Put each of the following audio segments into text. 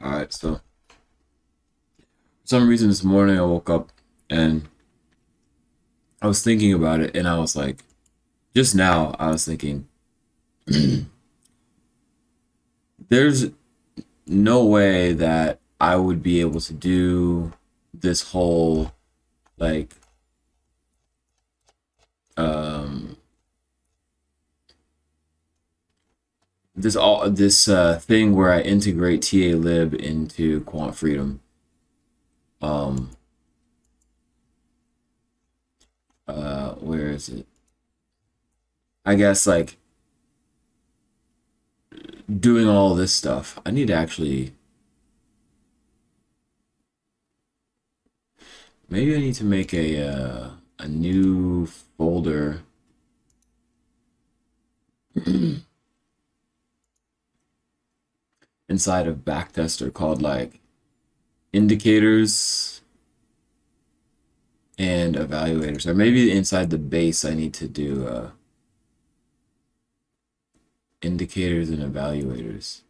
All right, so for some reason this morning I woke up and I was thinking about it, and I was like, just now I was thinking, there's no way that I would be able to do this whole like um this thing where I integrate TAlib into Quant Freedom. Um where is it? I guess like doing all this stuff. I need to actually maybe I need to make a new folder inside of backtester called like indicators and evaluators, or maybe inside the base I need to do indicators and evaluators.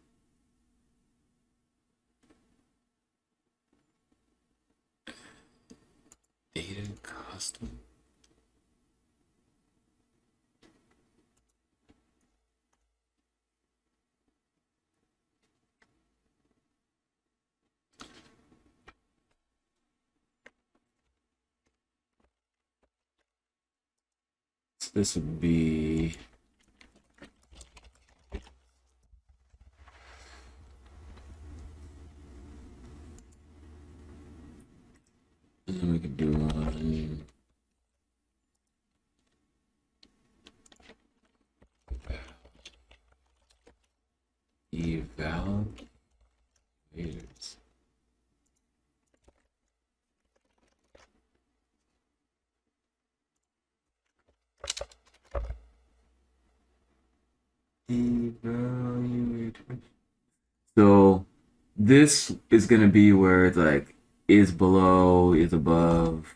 Data custom. So this would be and then we could do one evaluators. Evaluators. So this is gonna be where it's like is below, is above,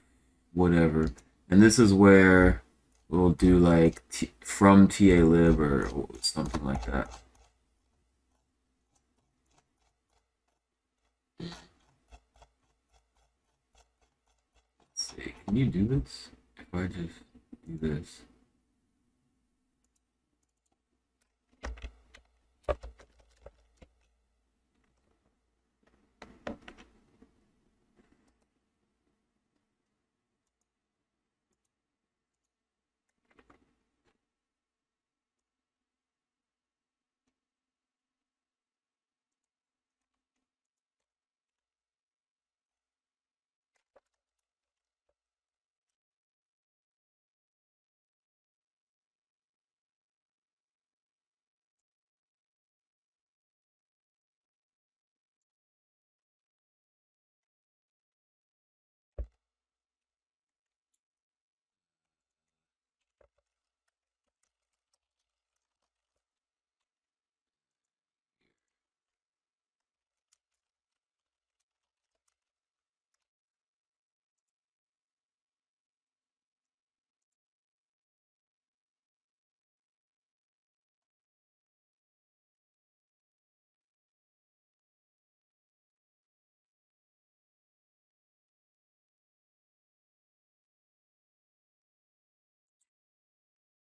whatever. And this is where we'll do like from TAlib or something like that. Let's see, can you do this? If I just do this.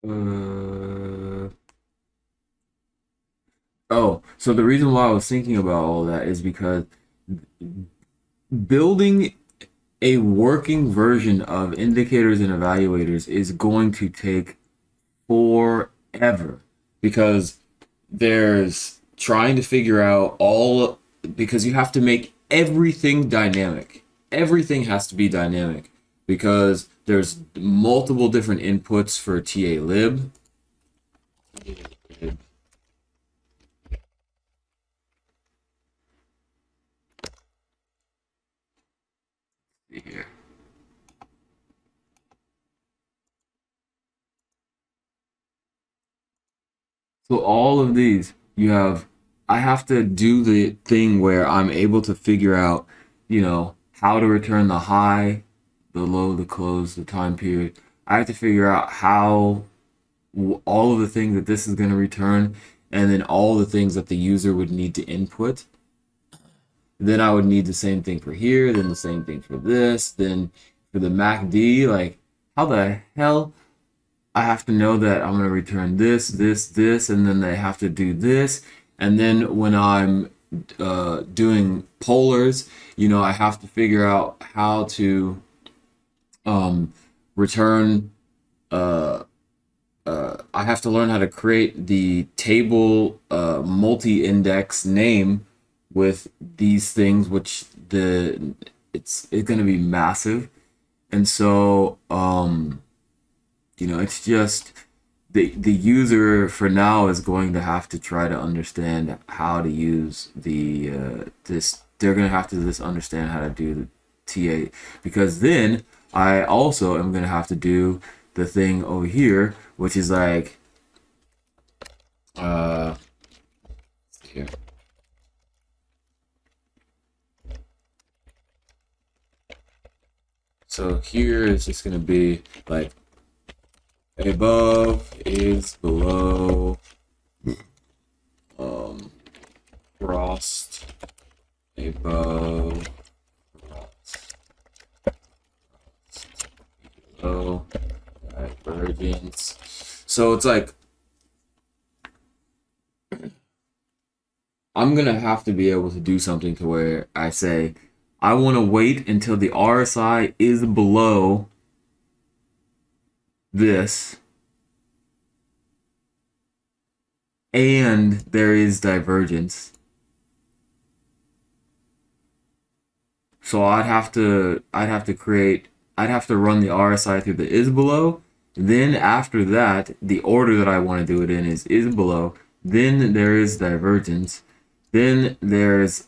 Uh, oh, so the reason why I was thinking about all that is because building a working version of indicators and evaluators is going to take forever because there's trying to figure out all because you have to make everything dynamic. Everything has to be dynamic because there's multiple different inputs for TAlib. Here. So all of these, you have, I have to do the thing where I'm able to figure out, how to return the high, the low, the close, the time period. I have to figure out how all of the things that this is going to return, and then all the things that the user would need to input. then I would need the same thing for here, then the same thing for this, then for the MACD. Like, how the hell I have to know that I'm going to return this, this, this, and then they have to do this. And then when I'm doing polars, you know, I have to figure out how to return. I have to learn how to create the table multi-index name with these things, which it's going to be massive. And so you know, it's just the user for now is going to have to try to understand how to use the this. They're going to have to just understand how to do the TA, because then I also am going to have to do the thing over here, which is like here. So here is just going to be like above is below, crossed above, crossed below, divergence. So it's like I'm gonna have to be able to do something to where I say I want to wait until the RSI is below this, and there is divergence. So I'd have to run the RSI through the is below. Then after that, the order that I want to do it in is below. Then there is divergence. Then there's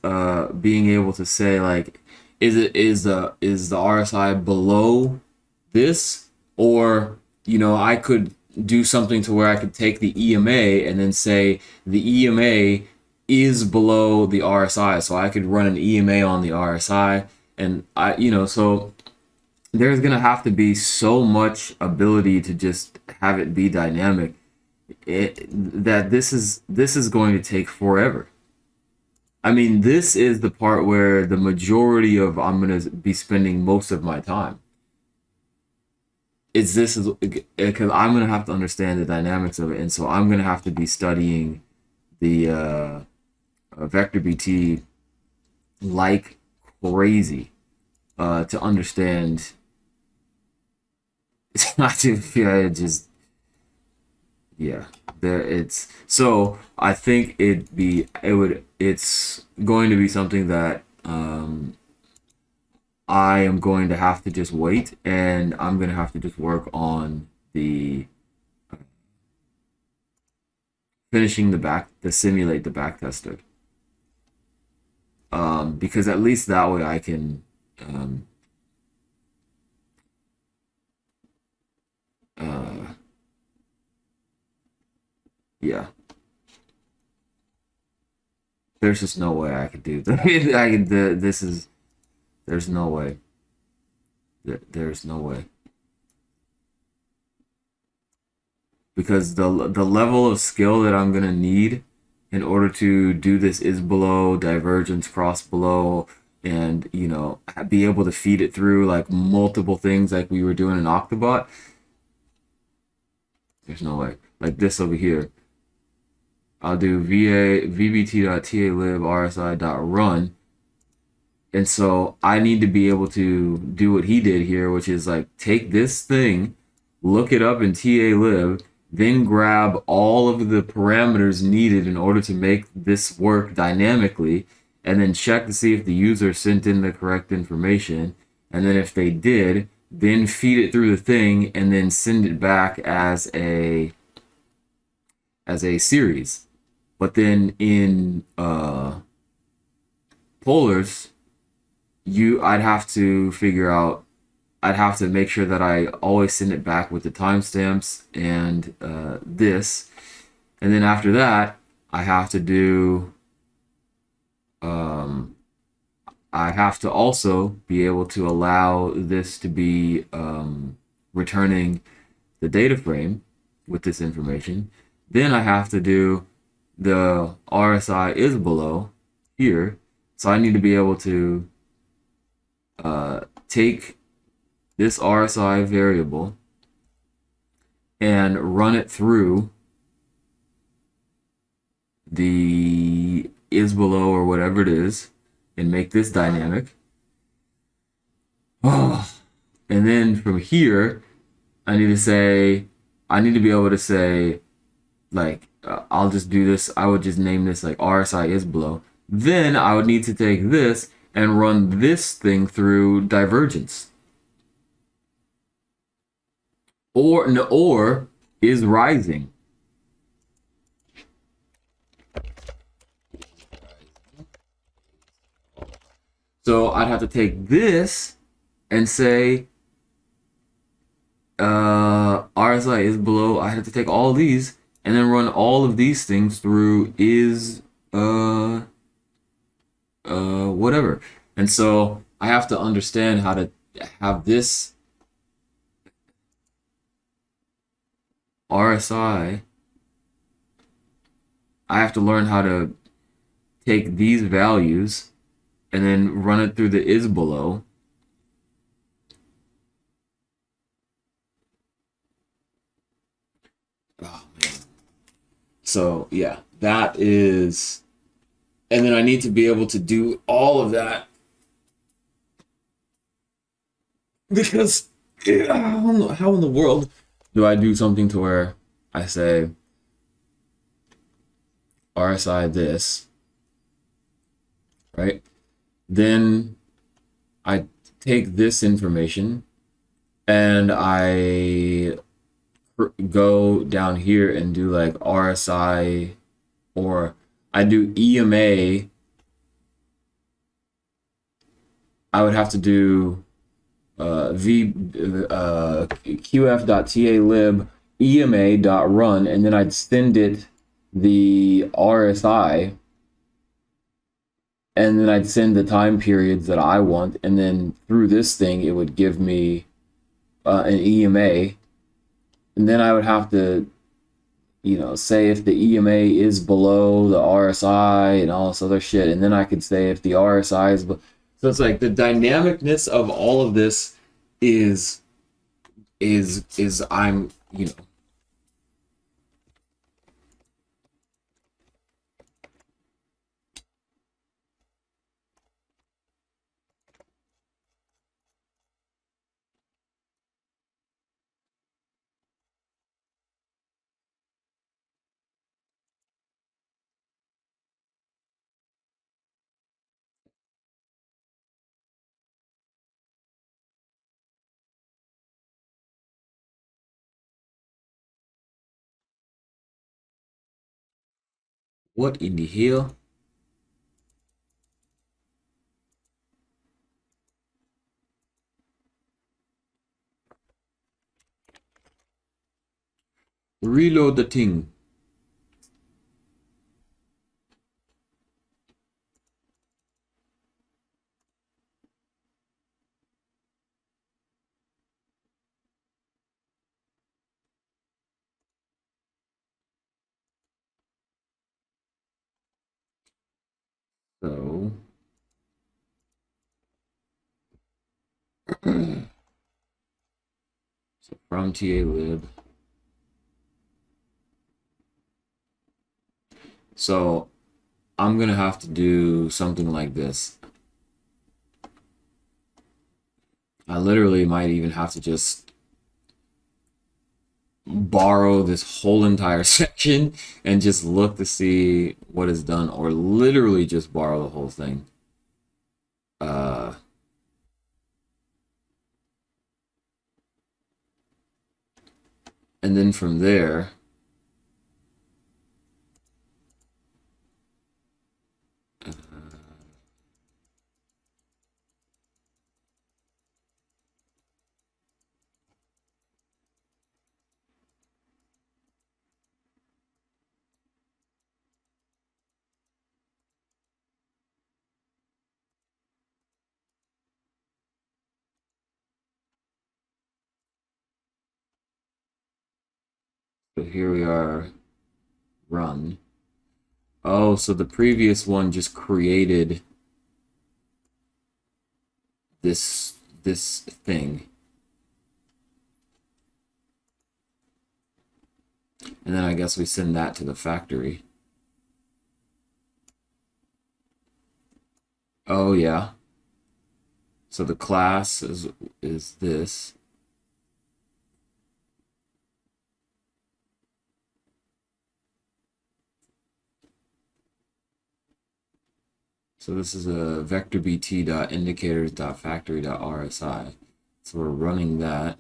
being able to say like, is the RSI below this, or you know, I could do something to where I could take the EMA and then say the EMA is below the RSI. So I could run an EMA on the RSI, and you know, so there's going to have to be so much ability to just have it be dynamic that this is going to take forever. I mean, this is the part where the majority of I'm going to be spending most of my time. This is because I'm gonna have to understand the dynamics of it, and so I'm gonna have to be studying the vector BT like crazy to understand. It's not just yeah. There it's so I think it's going to be something that I am going to have to just wait, and I'm going to have to just work on the finishing the simulate the backtester. Because at least that way I can yeah. There's just no way I could do that. I can this is there's no way. There's no way. Because the level of skill that I'm gonna need in order to do this is below, divergence, cross below, and you know, be able to feed it through like multiple things like we were doing in Octobot. There's no way. Like this over here. I'll do vbt.talib rsi.run. And so I need to be able to do what he did here, which is like take this thing, look it up in talib, then grab all of the parameters needed in order to make this work dynamically, and then check to see if the user sent in the correct information. And then if they did, then feed it through the thing and then send it back as a series. But then in polars, I'd have to figure out, I'd have to make sure that I always send it back with the timestamps and this. And then after that, I have to do, I have to also be able to allow this to be returning the data frame with this information. Then I have to do the RSI is below here, So I need to be able to take this RSI variable and run it through the is below or whatever it is and make this dynamic. Oh. And then from here, I need to be able to say, like, I'll just do this. I would just name this like RSI is below. Then I would need to take this and run this thing through divergence. Or is rising. So I'd have to take this and say RSI is below. I have to take all of these and then run all of these things through is whatever. And so I have to understand how to have this RSI. I have to learn how to take these values and then run it through the is below. Oh man. So yeah, that is, and then I need to be able to do all of that because how in the world do I do something to where I say RSI this, right? Then I take this information and I go down here and do like RSI, or I do EMA. I would have to do qf.talib ema.run, and then I'd send it the RSI, and then I'd send the time periods that I want, and then through this thing it would give me an EMA, and then I would have to, say if the EMA is below the RSI and all this other shit, and then I could say if the RSI is so it's like the dynamicness of all of this is I'm, what in the hell? Reload the thing. So so from talib. So I'm gonna have to do something like this. I literally might even have to just borrow this whole entire section and just look to see what is done, or literally just borrow the whole thing. And then from there, so here we are, run. Oh, so the previous one just created this thing. And then I guess we send that to the factory. Oh yeah. So the class is this. So this is a vector bt.indicators.factory.rsi. So we're running that.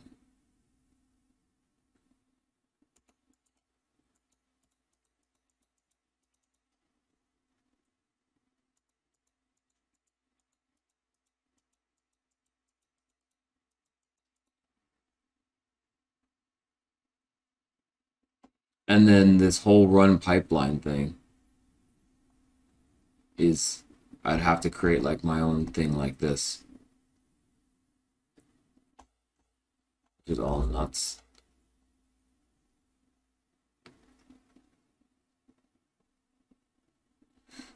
And then this whole run pipeline thing is, I'd have to create like my own thing like this, which is all nuts.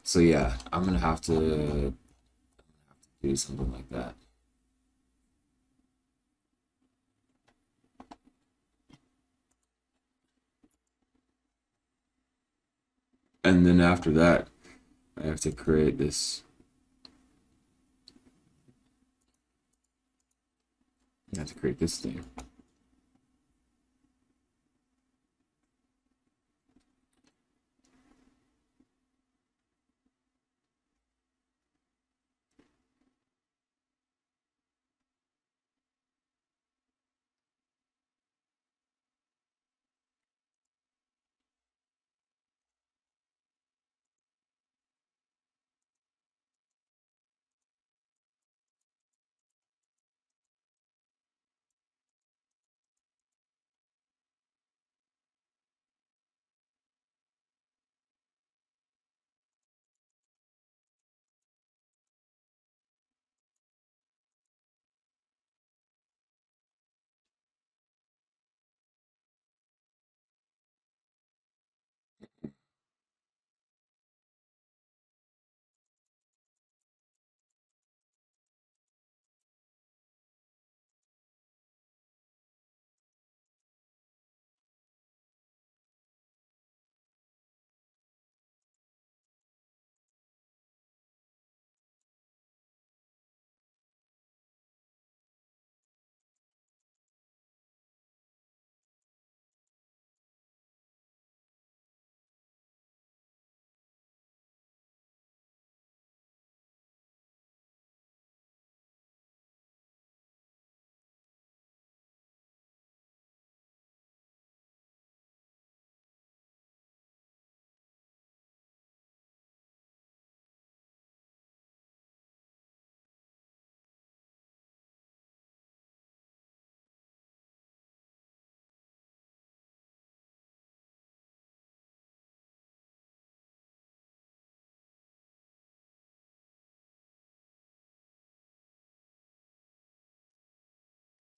So yeah, I'm gonna have to do something like that. And then after that, I have to create this. I have to create this thing.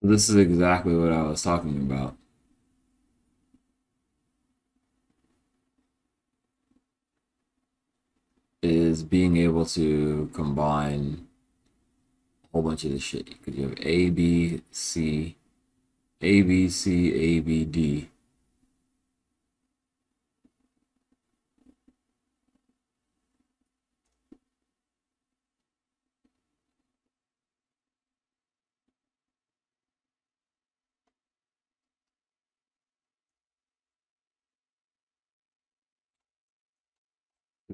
This is exactly what I was talking about. Is being able to combine a whole bunch of this shit. Because you have A, B, C, A, B, C, A, B, D.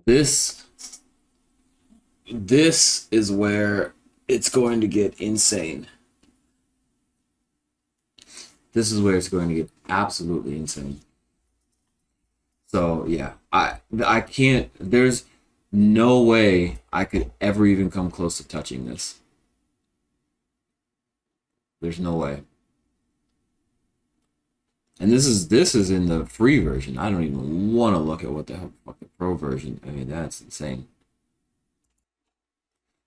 This this is where it's going to get insane. This is where it's going to get absolutely insane. So yeah, I can't. There's no way I could ever even come close to touching this. There's no way. And this is in the free version. I don't even want to look at what the hell fuck the pro version. I mean, that's insane.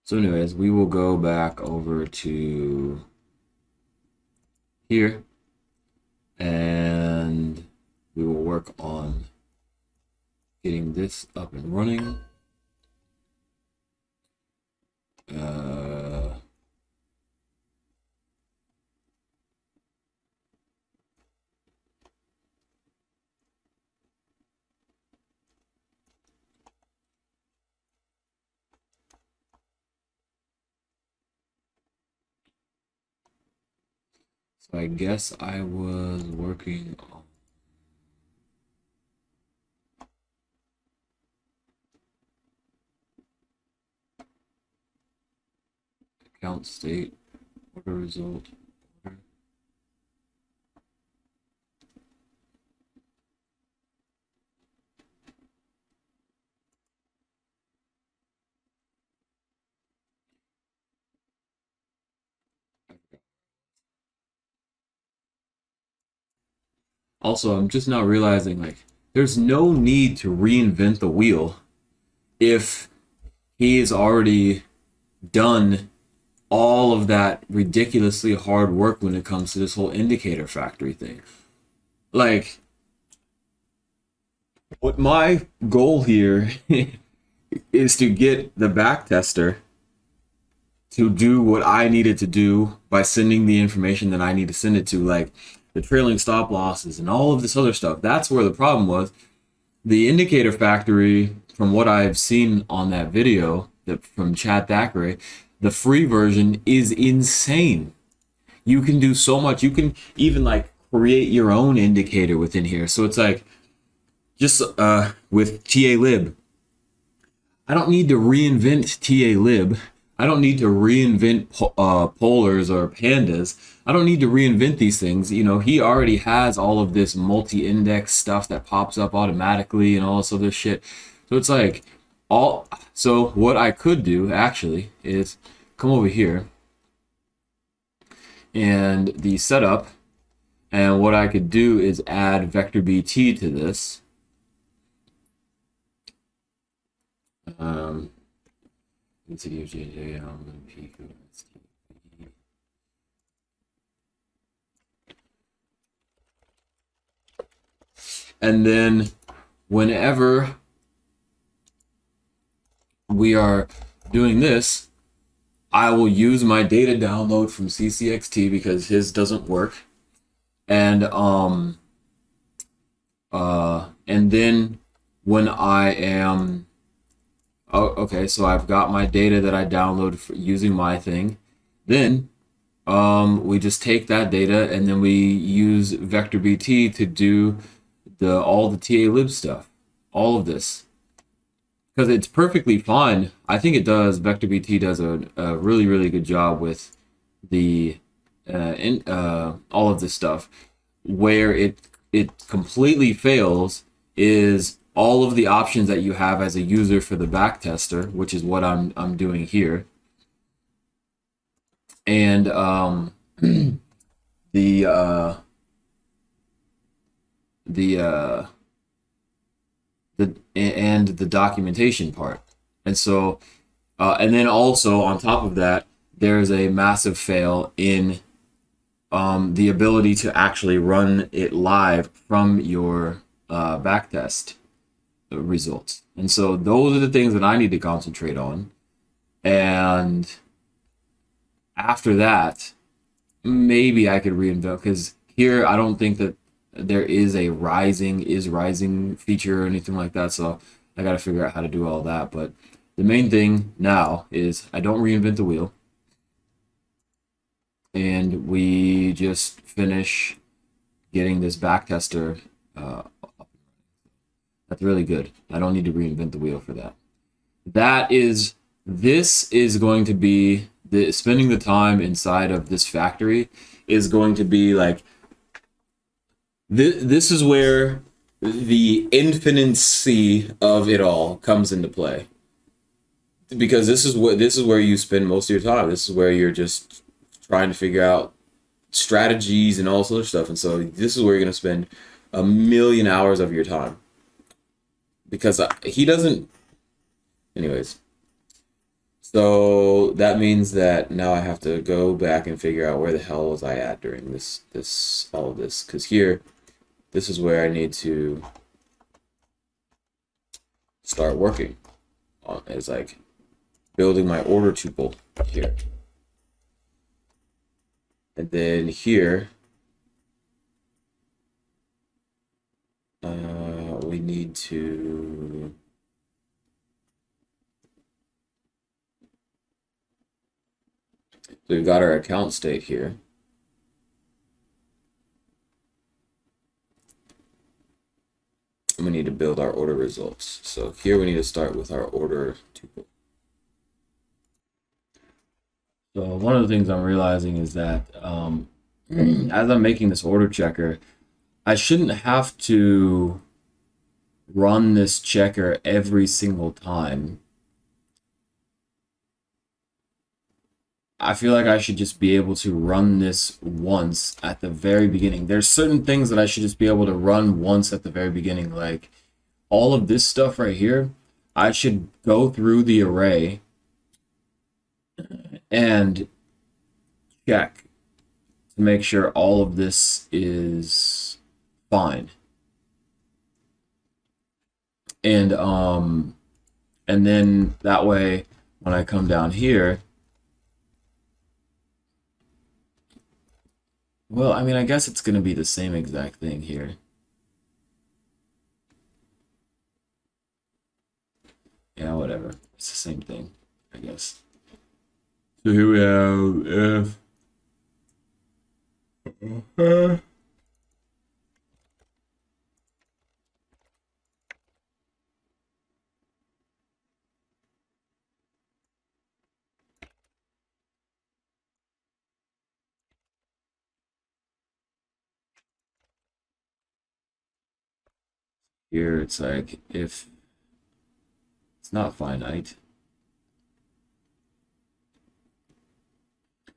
So anyways, we will go back over to here and we will work on getting this up and running. So I guess I was working on account state, order result, order. Also, I'm just now realizing like there's no need to reinvent the wheel if he has already done all of that ridiculously hard work when it comes to this whole indicator factory thing. Like, what my goal here is to get the backtester to do what I needed to do by sending the information that I need to send it to, like the trailing stop losses and all of this other stuff. That's where the problem was. The indicator factory, from what I've seen on that video that from Chad Thackeray, the free version is insane. You can do so much. You can even like create your own indicator within here. So it's like just with TALib, I don't need to reinvent TALib. I don't need to reinvent polars or pandas. I don't need to reinvent these things. You know, he already has all of this multi-index stuff that pops up automatically and all this other shit. So it's like all. So what I could do actually is come over here and the setup, and what I could do is add vector BT to this. And then whenever we are doing this, I will use my data download from CCXT because his doesn't work. And then when I am okay, so I've got my data that I downloaded for using my thing. Then we just take that data and then we use vector BT to do all the TALib stuff, all of this, because it's perfectly fine. I think it does. Vector BT does a really good job with the all of this stuff. Where it completely fails is all of the options that you have as a user for the backtester, which is what I'm doing here. And the and the documentation part. And so and then also on top of that, there's a massive fail in the ability to actually run it live from your backtest results. And so those are the things that I need to concentrate on. And after that, maybe I could reinvent, because here I don't think that there is a rising feature or anything like that. So I got to figure out how to do all that. But the main thing now is I don't reinvent the wheel. And we just finish getting this backtester. That's really good. I don't need to reinvent the wheel for that. This is going to be spending the time inside of this factory is going to be like this is where the infinicy of it all comes into play, because this is where you spend most of your time. This is where you're just trying to figure out strategies and all this other stuff. And so this is where you're going to spend a million hours of your time, because he doesn't. Anyways, so that means that now I have to go back and figure out where the hell was I at during all of this, because here, this is where I need to start working on, is like building my order tuple here. And then here, we need to so we've got our account state here. and we need to build our order results. So here we need to start with our order tuple. So one of the things I'm realizing is that as I'm making this order checker, I shouldn't have to run this checker every single time. I feel like I should just be able to run this once at the very beginning. There's certain things that I should just be able to run once at the very beginning. Like all of this stuff right here, I should go through the array and check to make sure all of this is fine. And then that way when I come down here, well, I mean, I guess it's going to be the same exact thing here. Yeah, whatever. It's the same thing, I guess. So here we have if here it's like if it's not finite.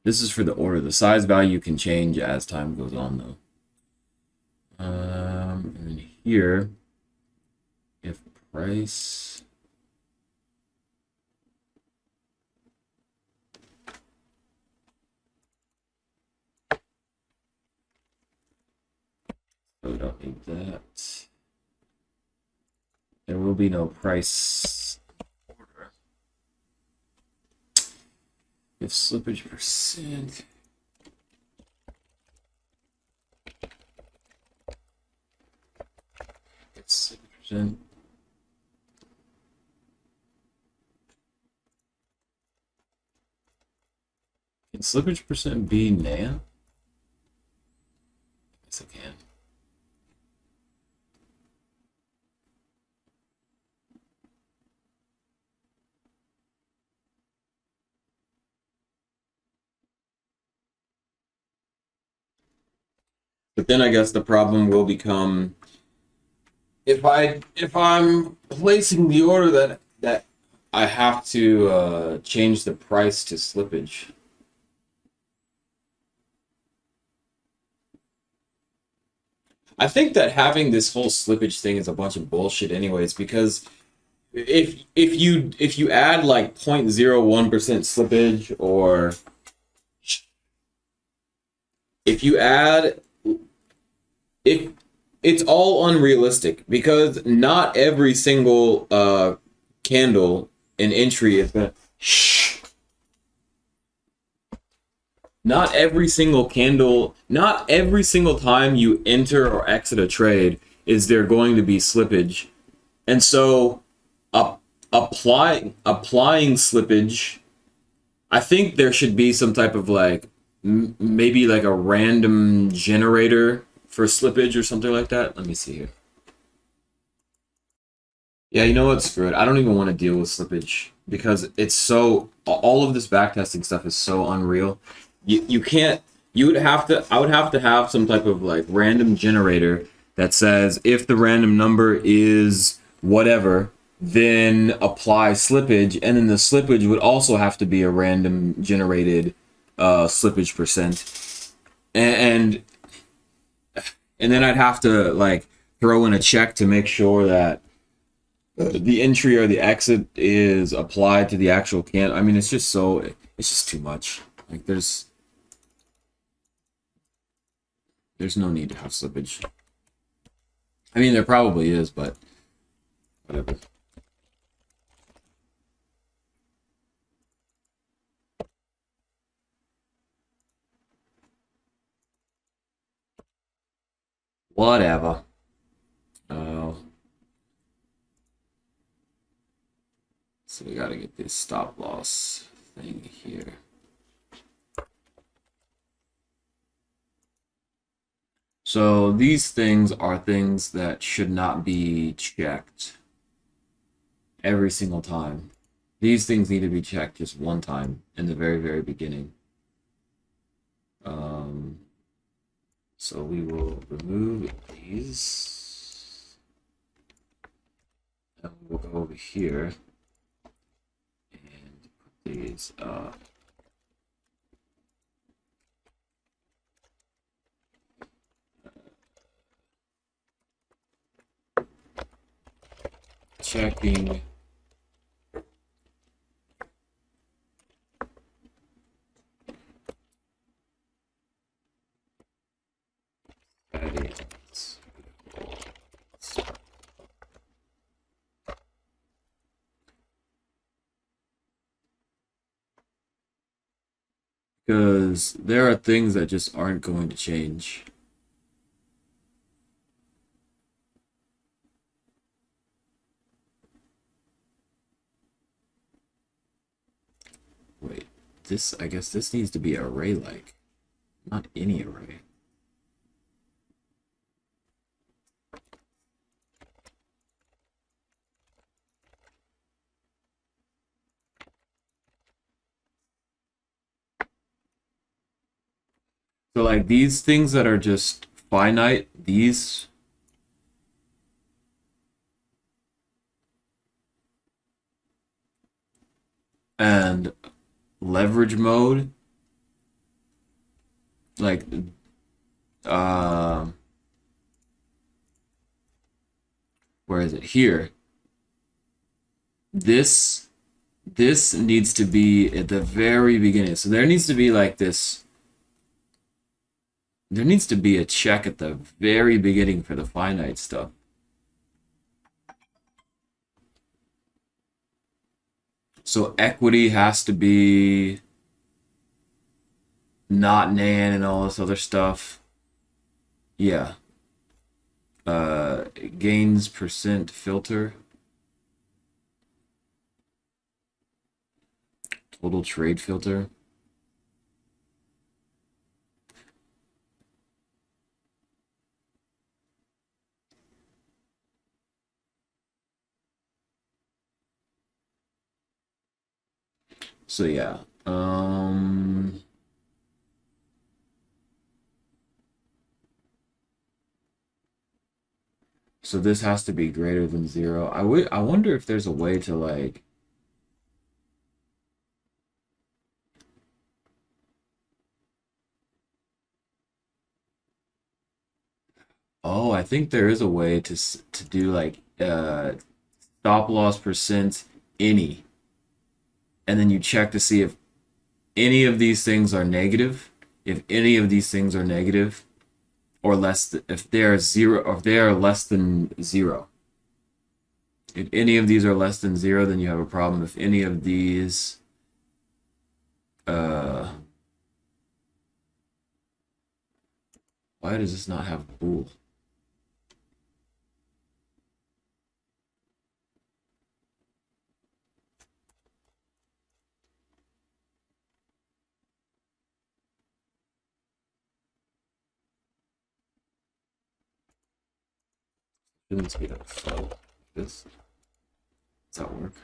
This is for the order. The size value can change as time goes on, though. And then here, if price so we don't need that. There will be no price order. If slippage percent it's 6%. Can slippage percent be NAND? Yes, it can. But then I guess the problem will become if I'm placing the order that I have to change the price to slippage. I think that having this whole slippage thing is a bunch of bullshit anyways, because if you add like 0.01% slippage, or if you add if it's all unrealistic, because not every single candle in entry is gonna not every single candle, not every single time you enter or exit a trade is there going to be slippage. And so applying slippage, I think there should be some type of like maybe like a random generator for slippage or something like that. Let me see here. Yeah, you know what? Screw it. I don't even want to deal with slippage because it's so, all of this backtesting stuff is so unreal. You can't, I would have to have some type of like random generator that says if the random number is whatever, then apply slippage, and then the slippage would also have to be a random generated slippage percent. And then I'd have to like throw in a check to make sure that the entry or the exit is applied to the actual can. I mean, it's just too much. Like there's no need to have slippage. I mean, there probably is, but whatever. Whatever. So we gotta get this stop loss thing here. So these things are things that should not be checked every single time. These things need to be checked just one time in the very, very beginning. So we will remove these. And we'll go over here and put these checking settings. Because there are things that just aren't going to change. Wait, this, I guess this needs to be array-like, not any array. So like these things that are just finite, these and leverage mode, like uh where is it? Here. This needs to be at the very beginning. So there needs to be like this. There needs to be a check at the very beginning for the finite stuff. So equity has to be not nan and all this other stuff. Yeah. Gains percent filter. Total trade filter. So yeah. So this has to be greater than 0. I wonder if there's a way to like Oh, I think there is a way to do like stop loss percent any, and then you check to see if any of these things are negative. If any of these things are negative or less, if they are 0 or if they are less than 0. If any of these are less than 0, then you have a problem. If any of these why does this not have bool? Shouldn't this be like flow? This? Does that work?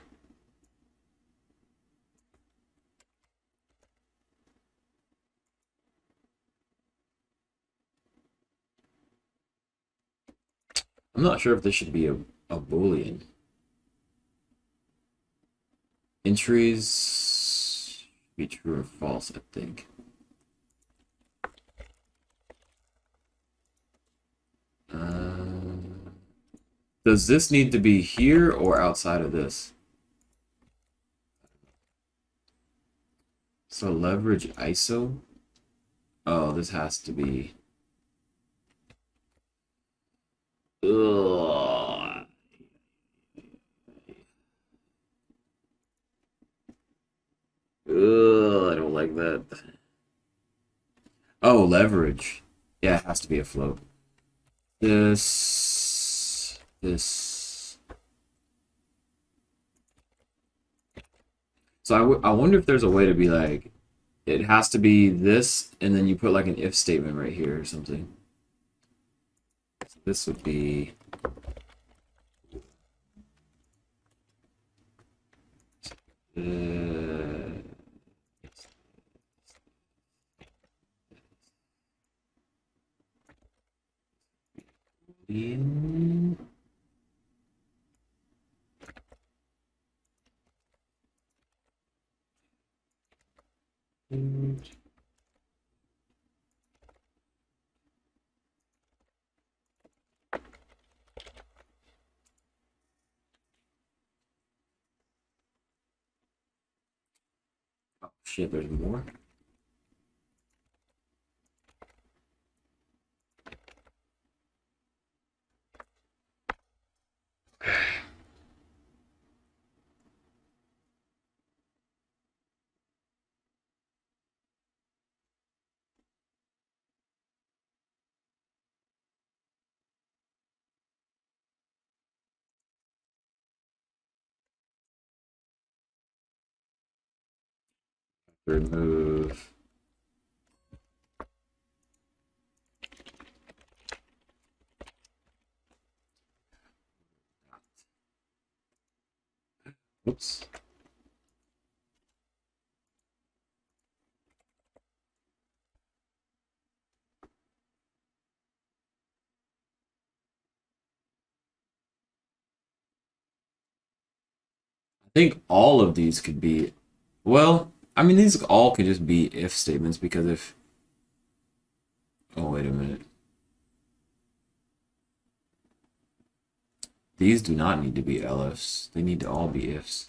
I'm not sure if this should be a boolean. Entries be true or false, I think. Does this need to be here or outside of this? So leverage ISO. Oh, this has to be. Ugh. Ugh, I don't like that. Oh, leverage. Yeah, it has to be a float. This. So I wonder if there's a way to be like, it has to be this, and then you put like an if statement right here or something. So this would be in oh shit, there's more. Remove. Oops. I think all of these could be, well, I mean, these all could just be if statements because if, oh, wait a minute. These do not need to be elifs. They need to all be ifs.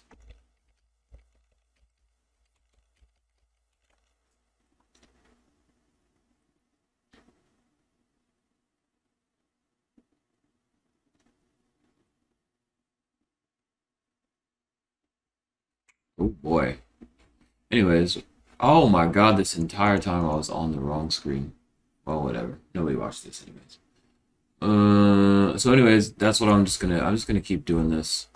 Oh boy. Anyways, oh my god, this entire time I was on the wrong screen. Well, whatever. Nobody watched this anyways. So anyways, that's what I'm just gonna keep doing this.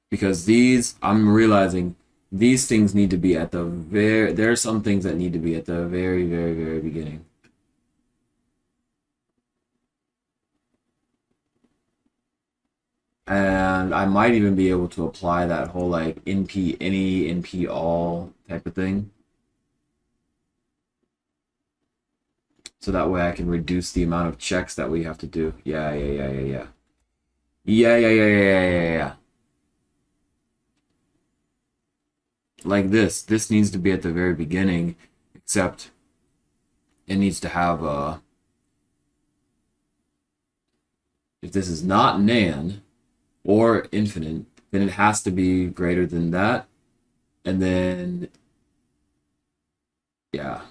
Because these, I'm realizing these things need to be at the there are some things that need to be at the very, very, very beginning. And I might even be able to apply that whole like NP any, NP all type of thing. So that way I can reduce the amount of checks that we have to do. Yeah, yeah, yeah, yeah, yeah. Yeah, yeah, yeah, yeah, yeah, yeah, yeah. Like this. This needs to be at the very beginning, except it needs to have if this is not nan or infinite, then it has to be greater than that. And then yeah.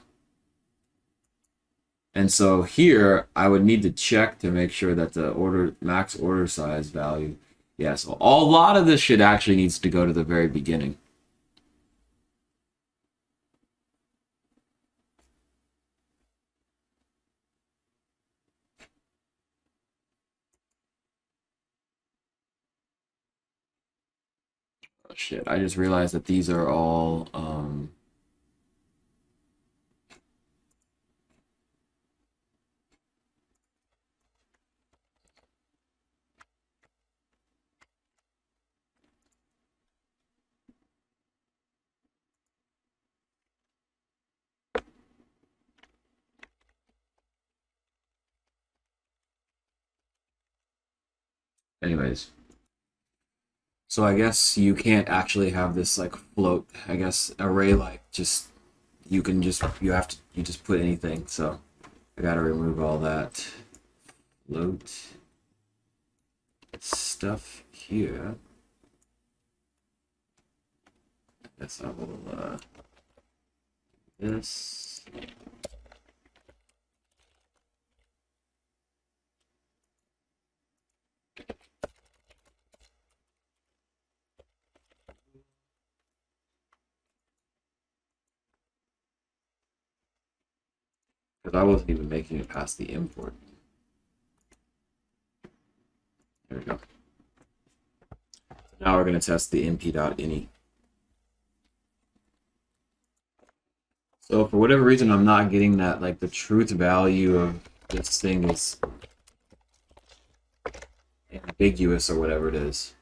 And so here I would need to check to make sure that the order max order size value. Yeah, so a lot of this shit actually needs to go to the very beginning. Oh, shit, I just realized that these are all anyways. So I guess you can't actually have this like float. I guess array like just you can just you just put anything. So I gotta remove all that float stuff here. I guess I will this. Because I wasn't even making it past the import. There we go. Now we're going to test the np.ini. So for whatever reason, I'm not getting that, like the truth value of this thing is ambiguous or whatever it is.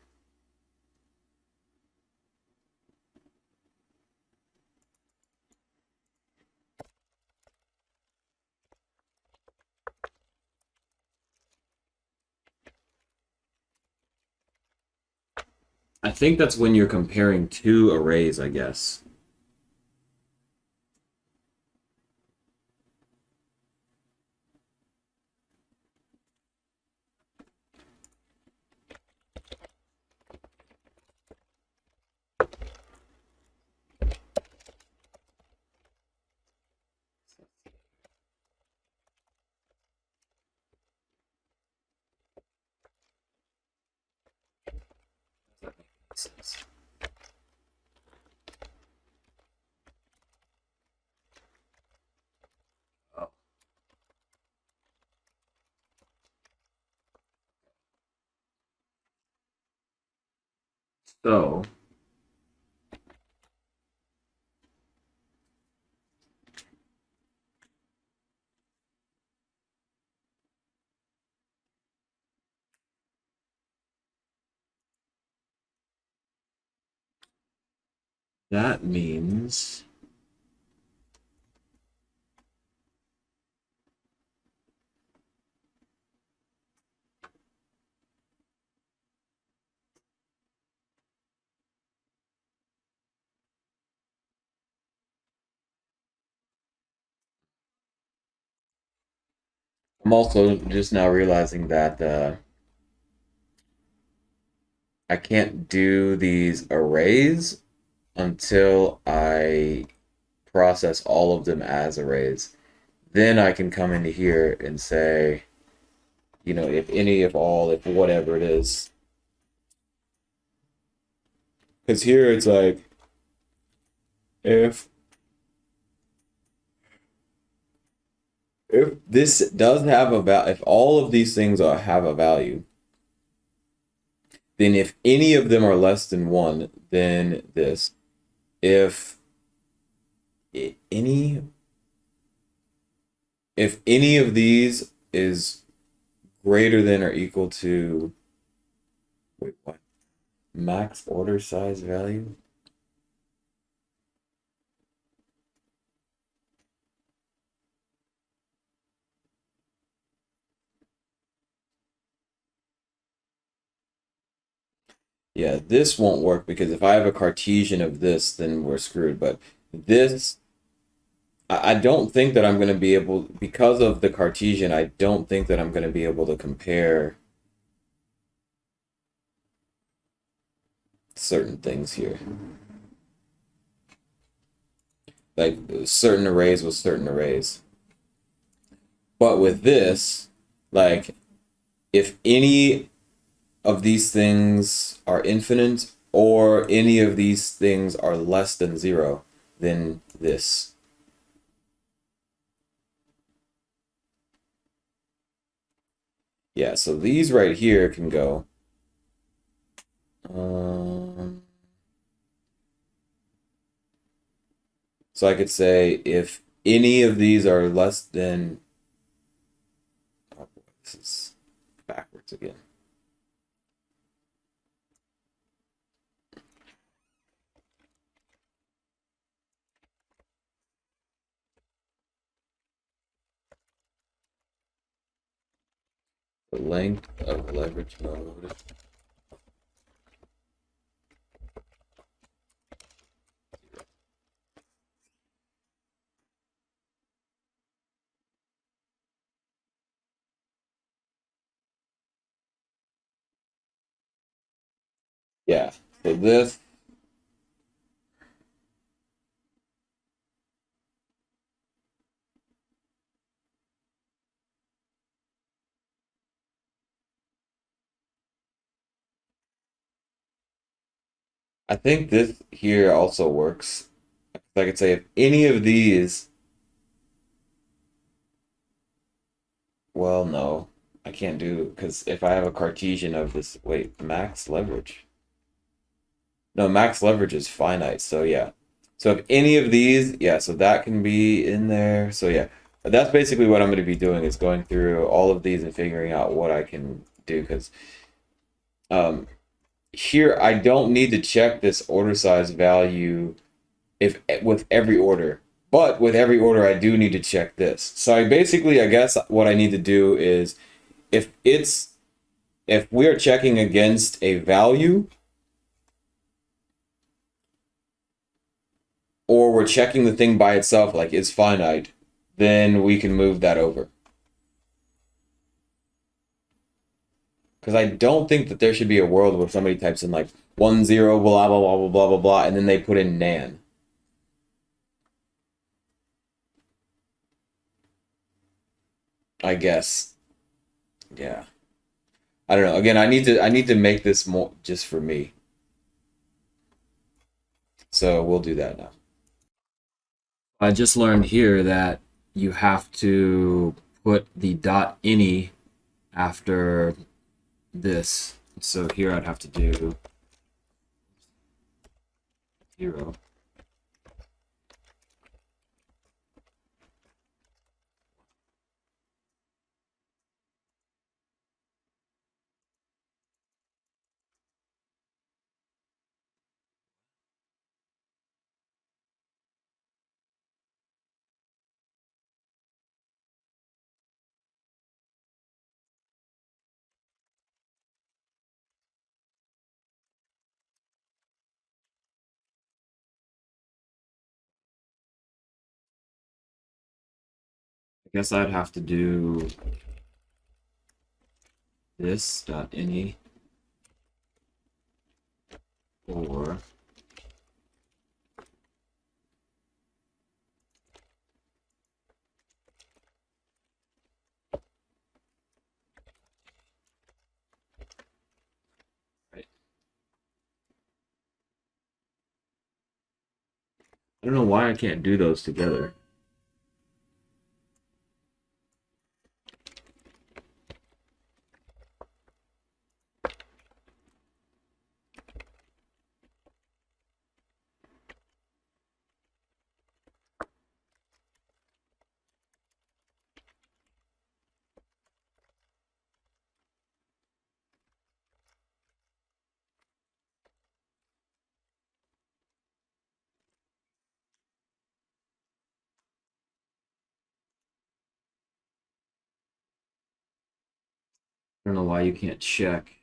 I think that's when you're comparing two arrays, I guess. That makes sense. Oh. So that means I'm also just now realizing that I can't do these arrays until I process all of them as arrays. Then I can come into here and say, if any, if all, if whatever it is. Because here it's like, if if this does have a value, if all of these things have a value, then if any of them are less than one, then this. If any if any of these is greater than or equal to, wait, what? Max order size value? Yeah, this won't work because if I have a Cartesian of this, then we're screwed. But this, I don't think that I'm going to be able, because of the Cartesian, I don't think that I'm going to be able to compare certain things here. Like certain arrays with certain arrays. But with this, like, if any of these things are infinite or any of these things are less than zero, then this. Yeah, so these right here can go. Um, so I could say if any of these are less than, oh boy, this is backwards again. The length of leverage mode. Yeah, so this, I think this here also works. I could say if any of these, well, no, I can't do because if I have a Cartesian of this, wait, max leverage. No, max leverage is finite, so yeah. So if any of these, yeah, so that can be in there. So yeah, that's basically what I'm going to be doing is going through all of these and figuring out what I can do because um, here I don't need to check this order size value if with every order, but with every order I do need to check this. So I guess what I need to do is if it's if we are checking against a value or we're checking the thing by itself like it's finite, then we can move that over. Because I don't think that there should be a world where somebody types in like 10 blah blah blah blah blah blah blah and then they put in nan. I guess. Yeah. I don't know. Again, I need to make this more just for me. So we'll do that now. I just learned here that you have to put the .ini after this. So here I'd have to do 0. I guess I'd have to do this .ini or right. I don't know why I can't do those together. I don't know why you can't check.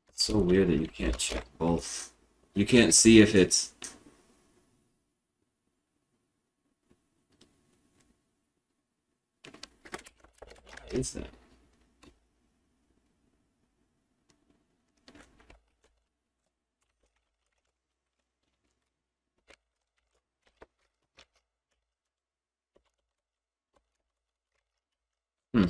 It's so weird that you can't check both. You can't see if it's. What is that? Hmm.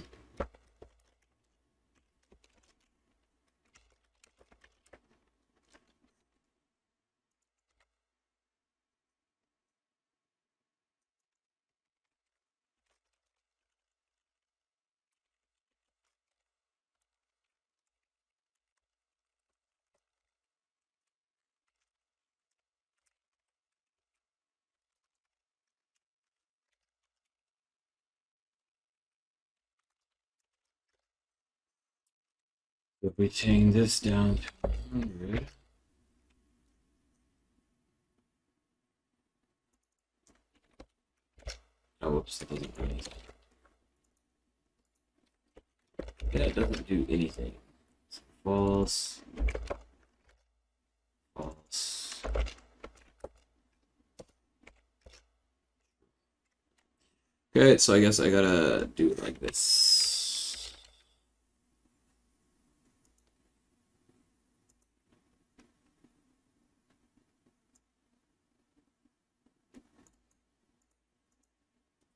If we change this down to 100. Oh, whoops, that doesn't do anything. Yeah, it doesn't do anything. It's false. False. Okay, so I guess I gotta do it like this.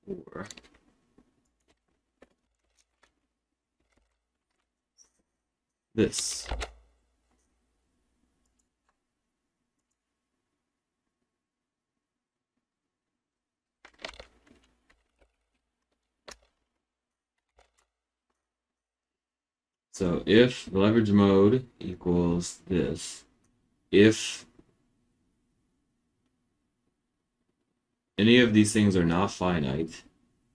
Or this. So if the leverage mode equals this, if any of these things are not finite,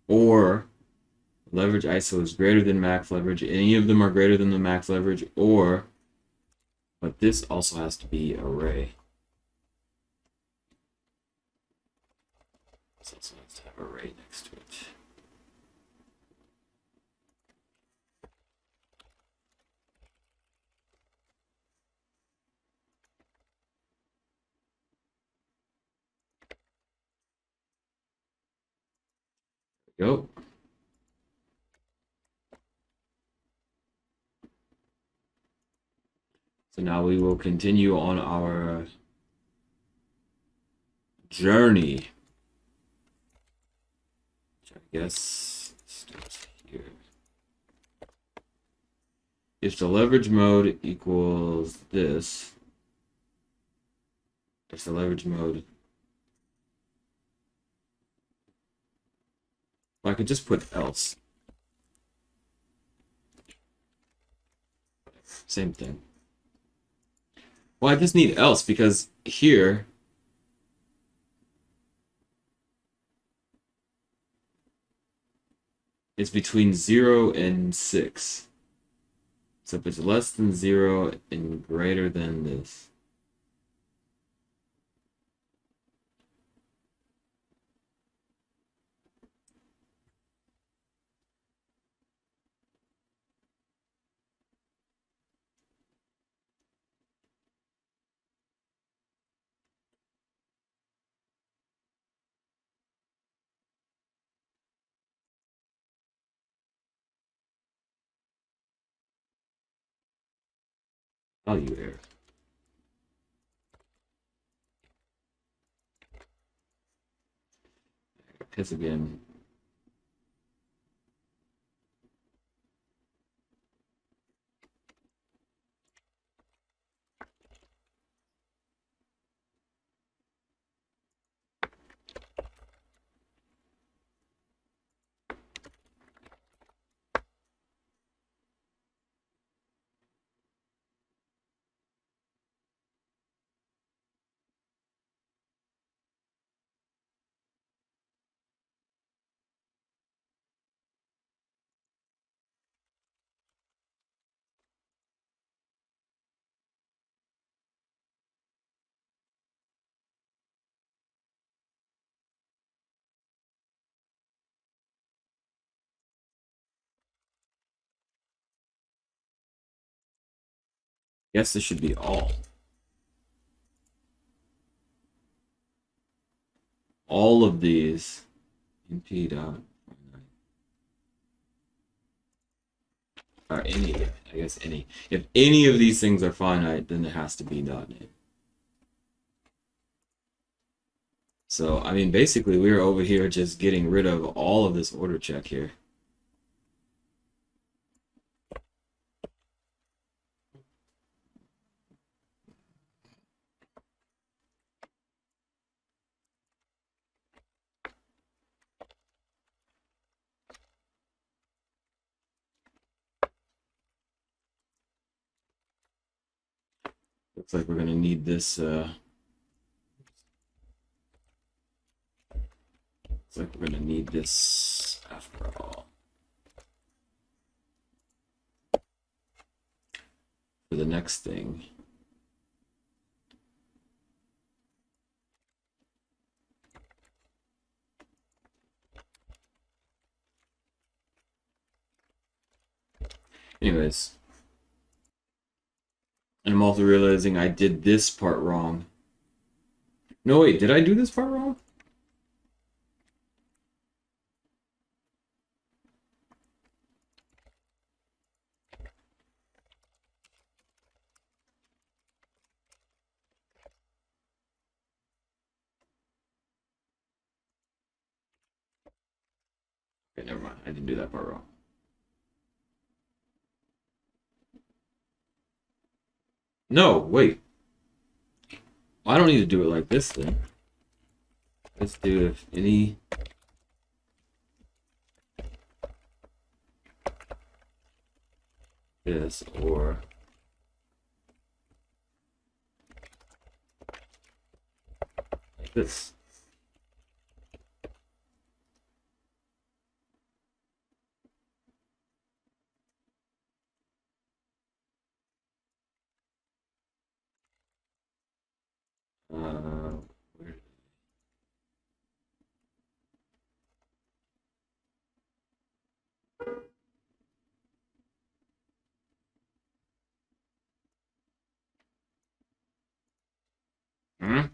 or leverage ISO is greater than max leverage, any of them are greater than the max leverage, or, but this also has to be array. This also has to have array next to it. Go. So now we will continue on our journey. Which I guess starts here. If the leverage mode equals this, if the leverage mode, well, I could just put else. Same thing. Well, I just need else because here it's between 0 and 6. So if it's less than 0 and greater than this. Value error. Because again, yes, this should be all. All of these in P dot. Or any, I guess any. If any of these things are finite, then it has to be .NET. So, I mean, basically, we're over here just getting rid of all of this order check here. Looks like we're going to need this. Looks like we're going to need this after all. For the next thing. Anyways. And I'm also realizing I did this part wrong. No, wait, did I do this part wrong? Okay, never mind. I didn't do that part wrong. No, wait. I don't need to do it like this then. Let's do if any. this or like this. Where hmm?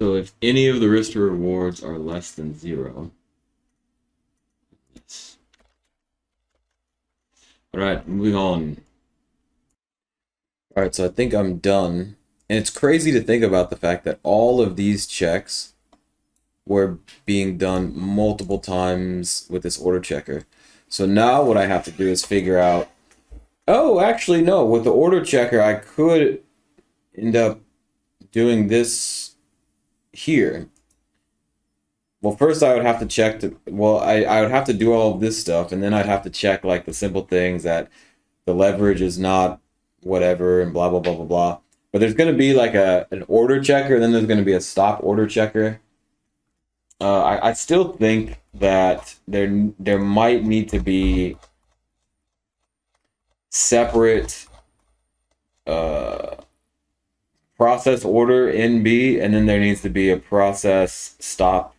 So if any of the risks or rewards are less than 0, yes. All right, moving on. All right, so I think I'm done. And it's crazy to think about the fact that all of these checks were being done multiple times with this order checker. So now what I have to do is figure out, oh, actually, no, with the order checker, I could end up doing this here. Well, first I would have to check I would have to do all of this stuff, and then I'd have to check like the simple things that the leverage is not whatever and blah blah blah blah blah. But there's going to be like an order checker, and then there's going to be a stop order checker. I still think that there might need to be separate uh, process order NB, and then there needs to be a process stop.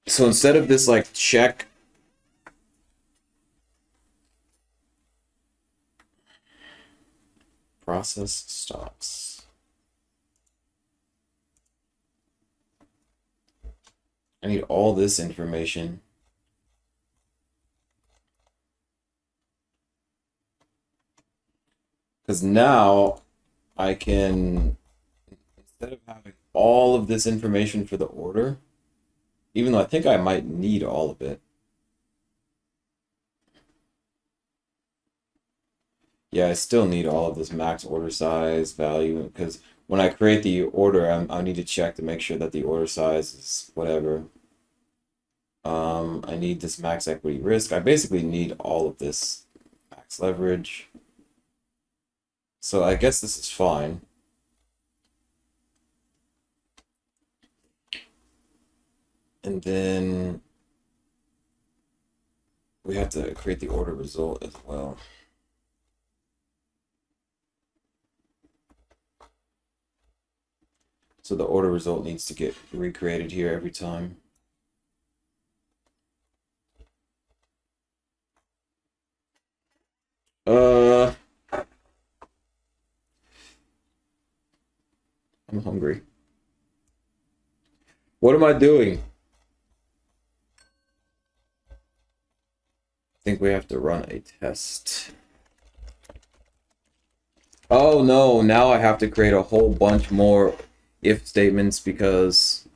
So instead of this like check process stops, I need all this information. Because now I can, instead of having all of this information for the order, even though I think I might need all of it. Yeah, I still need all of this max order size value because when I create the order, I need to check to make sure that the order size is whatever. I need this max equity risk. I basically need all of this max leverage. So I guess this is fine. And then we have to create the order result as well. So the order result needs to get recreated here every time. I'm hungry. What am I doing? I think we have to run a test. Oh no, now I have to create a whole bunch more if statements because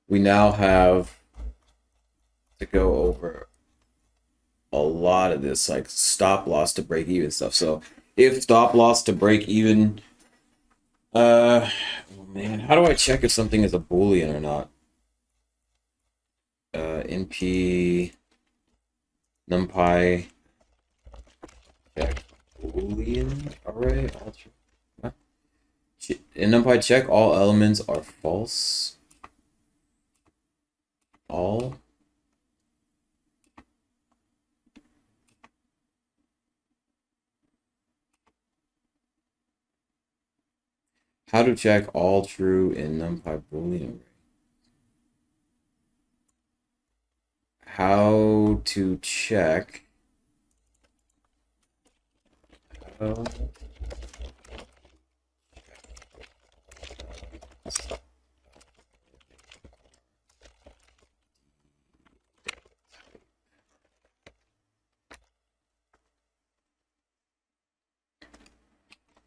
we now have to go over a lot of this, like stop loss to break even stuff. So if stop loss to break even, oh man, how do I check if something is a Boolean or not? NP numpy check Boolean array. In numpy check all elements are false. All. How to check all true in numpy Boolean array. How to check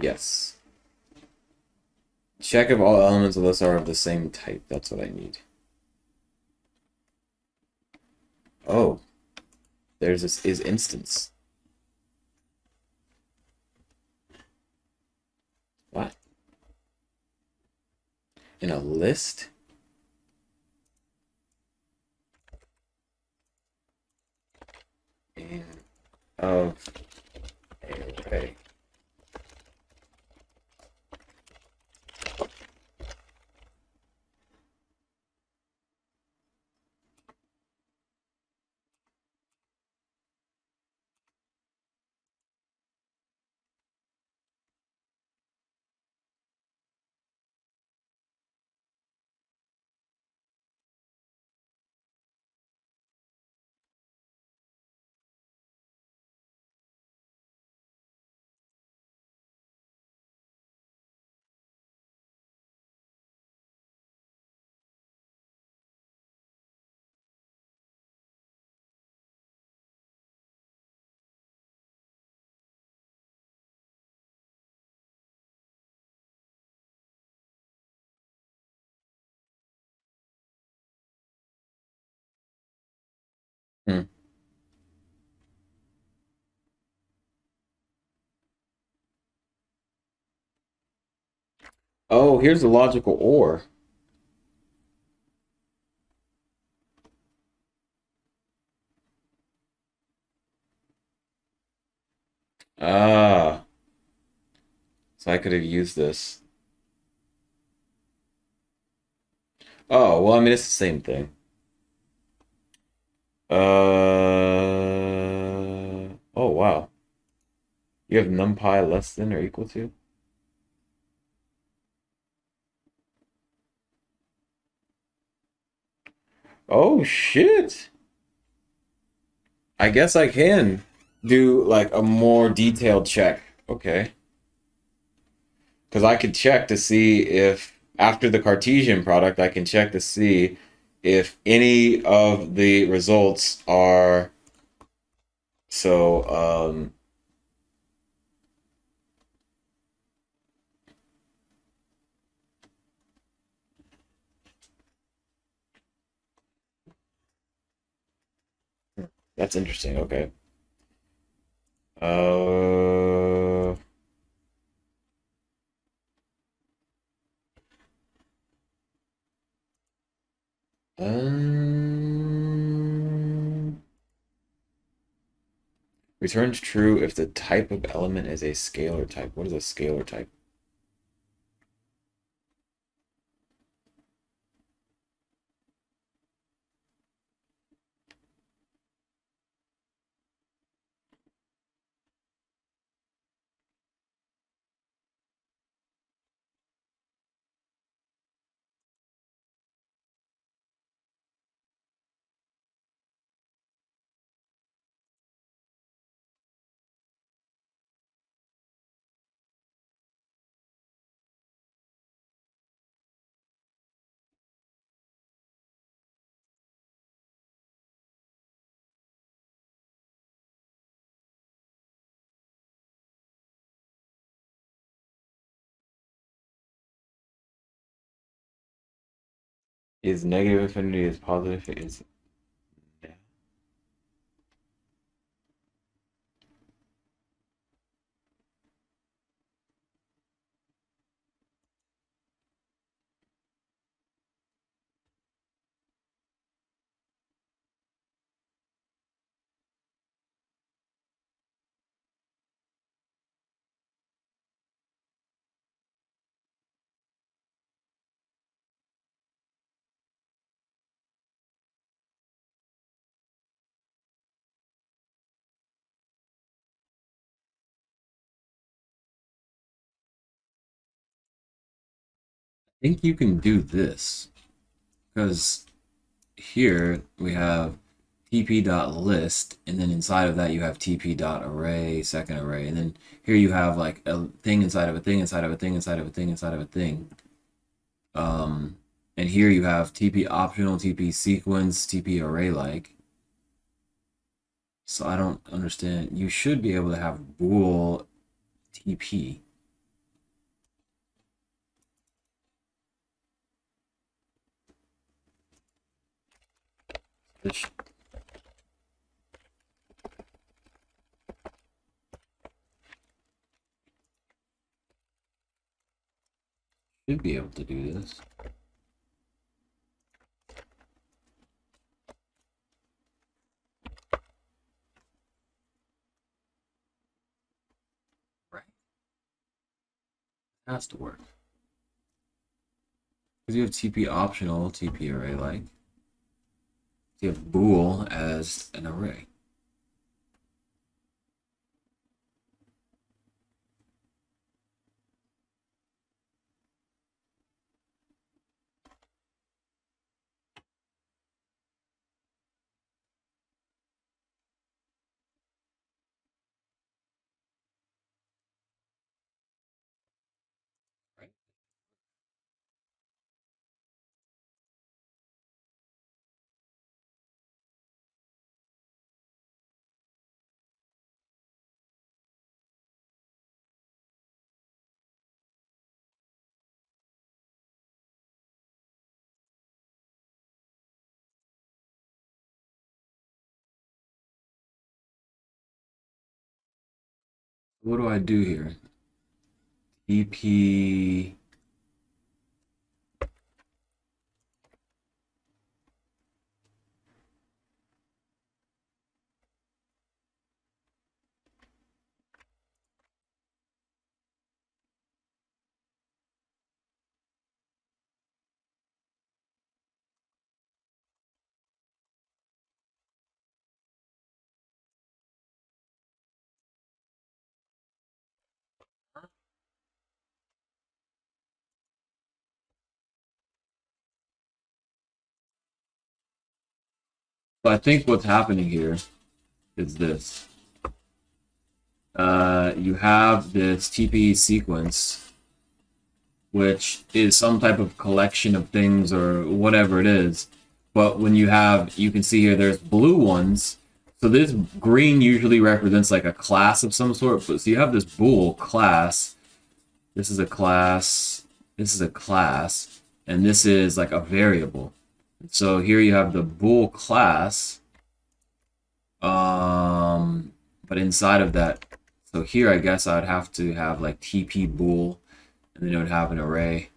Yes. Check if all elements of the list are of the same type. That's what I need. Oh, there's this is instance. What? In a list? In of array. Hmm. Oh, here's the logical or. Ah, so I could have used this. Oh, well, I mean, it's the same thing. Oh, wow. You have numpy less than or equal to? Oh, shit. I guess I can do like a more detailed check. Okay. Because I could check to see if, after the Cartesian product, I can check to see if any of the results are so, that's interesting. Okay. Uh, um, returns true if the type of element is a scalar type. What is a scalar type? Is negative infinity is positive is I think you can do this because here we have tp.list, and then inside of that you have tp.array, second array, and then here you have like a thing inside of a thing inside of a thing inside of a thing inside of a thing. Um, and here you have TP optional, TP sequence, TP array like. So I don't understand. You should be able to have bool TP. This should be able to do this. Right. It has to work. Because you have TP optional, TP array like. You have bool as an array. Right. What do I do here? TP So I think what's happening here is this. You have this TP sequence, which is some type of collection of things or whatever it is. But when you have, you can see here, there's blue ones. So this green usually represents like a class of some sort. But so you have this bool class. This is a class. This is a class. And this is like a variable. So here you have the bool class. But inside of that, so here I guess I'd have to have like TP bool, and then it would have an array.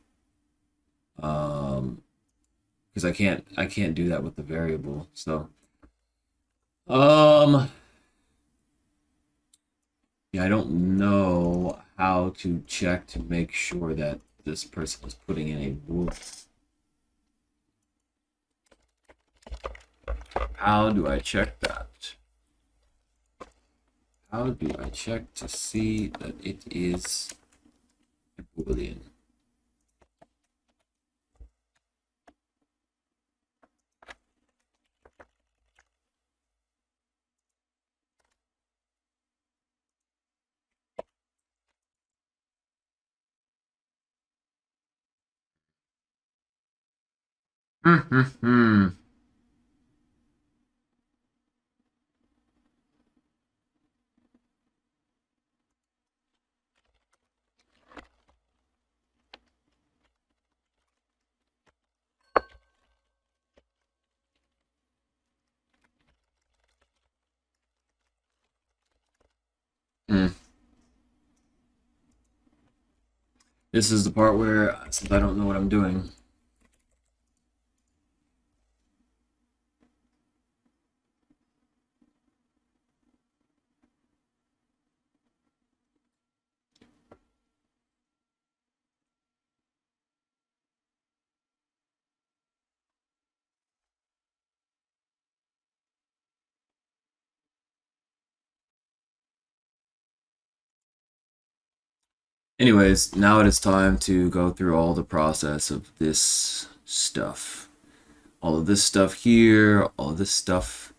Because I can't do that with the variable. So yeah, I don't know how to check to make sure that this person is putting in a bool. How do I check that? How do I check to see that it is a Boolean? Hmm. This is the part where, since I don't know what I'm doing. Anyways, now it is time to go through all the process of this stuff. All of this stuff here, all of this stuff.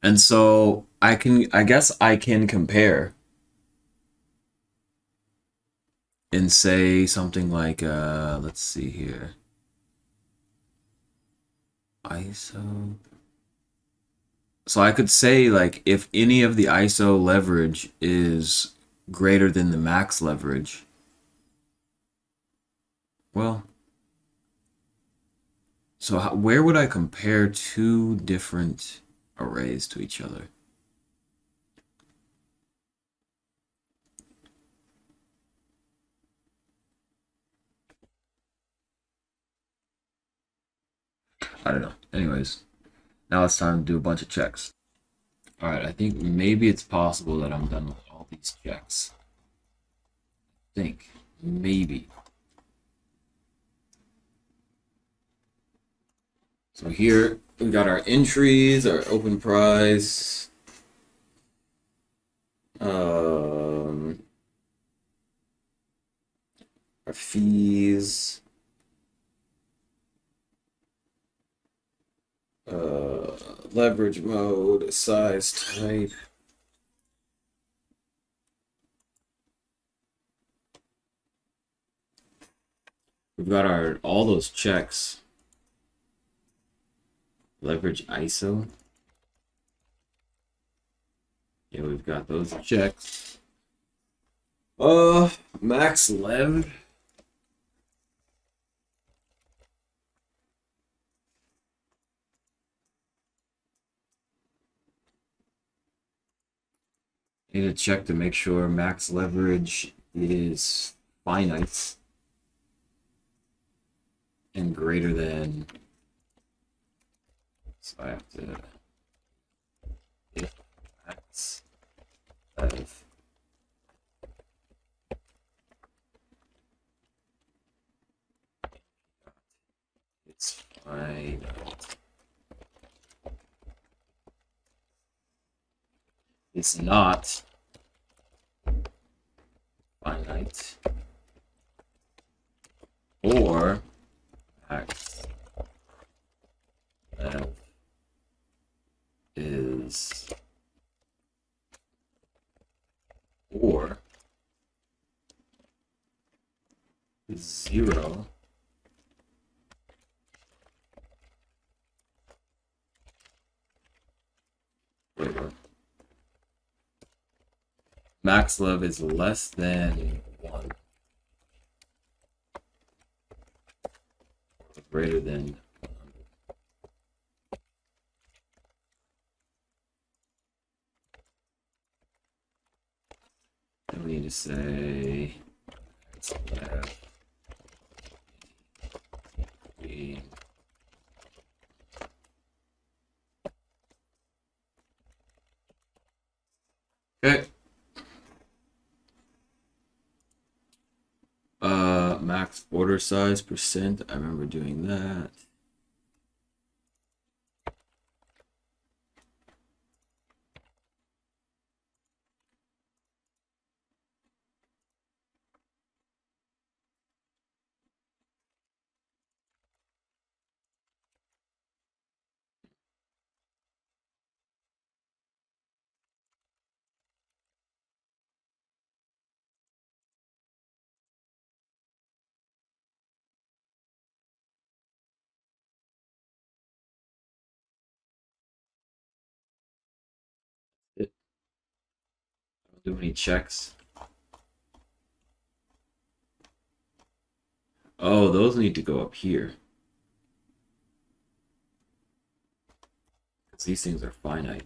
And so I guess I can compare and say something like, let's see here. ISO. So I could say like if any of the ISO leverage is greater than the max leverage, well, So where would I compare two different arrays to each other? I don't know. Anyways, now it's time to do a bunch of checks. All right, I think maybe it's possible that I'm done with all these checks. I think maybe. So here we got our entries, our open price, our fees, leverage mode, size type. We've got our all those checks. Leverage ISO. Yeah, we've got those checks. Max lev. Need to check to make sure max leverage is finite and greater than. So I have to if max lev it's finite. It's not finite or max lev is or 0 wait, max lev is less than 1 or greater than 100. And we need to say max lev okay. Max order size percent. I remember doing that. It, do any checks? Oh, those need to go up here. Because these things are finite.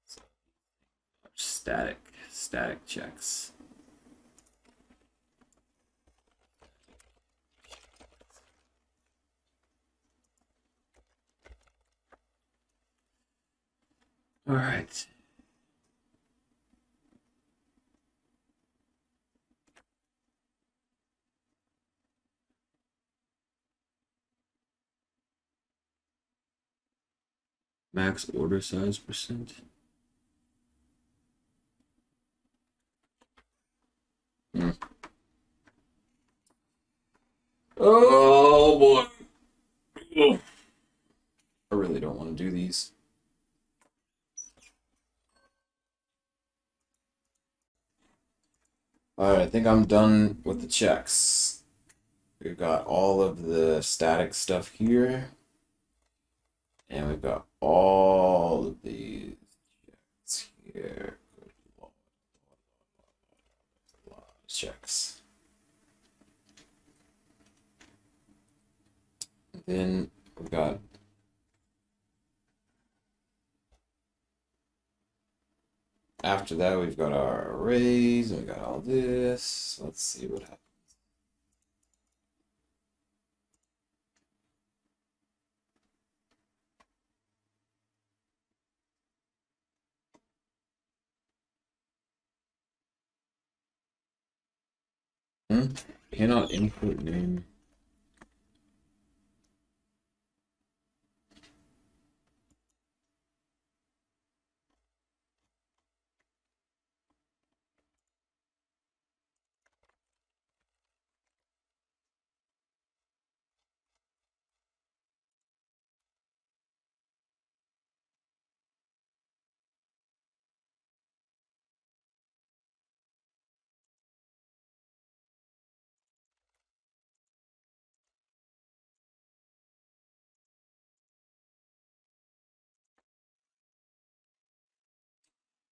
So, static checks. All right. Max order size percent. Hmm. Oh boy. Oh. I really don't want to do these. All right, I think I'm done with the checks. We've got all of the static stuff here. And we've got all of these here. A lot of checks. Then we've got after that we've got our arrays and we got all this. Let's see what happens. Cannot input name.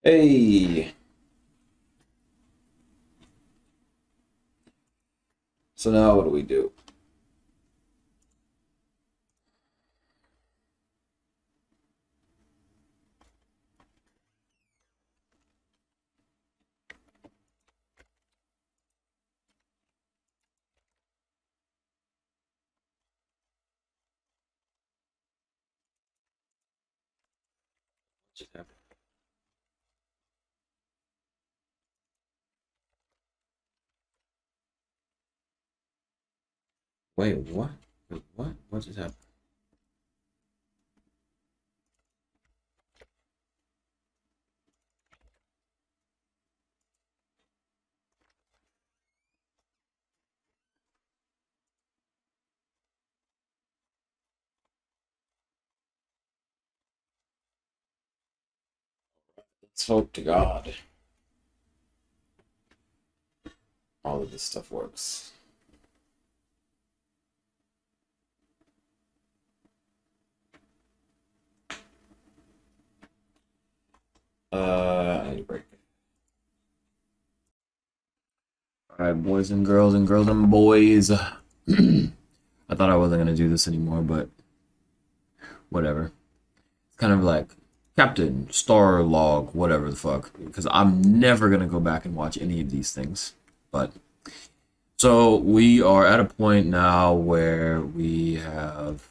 Hey. So now what do we do? What just happened? Wait, what? Wait, what? What just happened? Let's hope to God all of this stuff works. I need a break. Alright, boys and girls and boys. I thought I wasn't gonna do this anymore, but whatever. It's kind of like Captain, Star Log, whatever the fuck. Because I'm never gonna go back and watch any of these things. But so we are at a point now where we have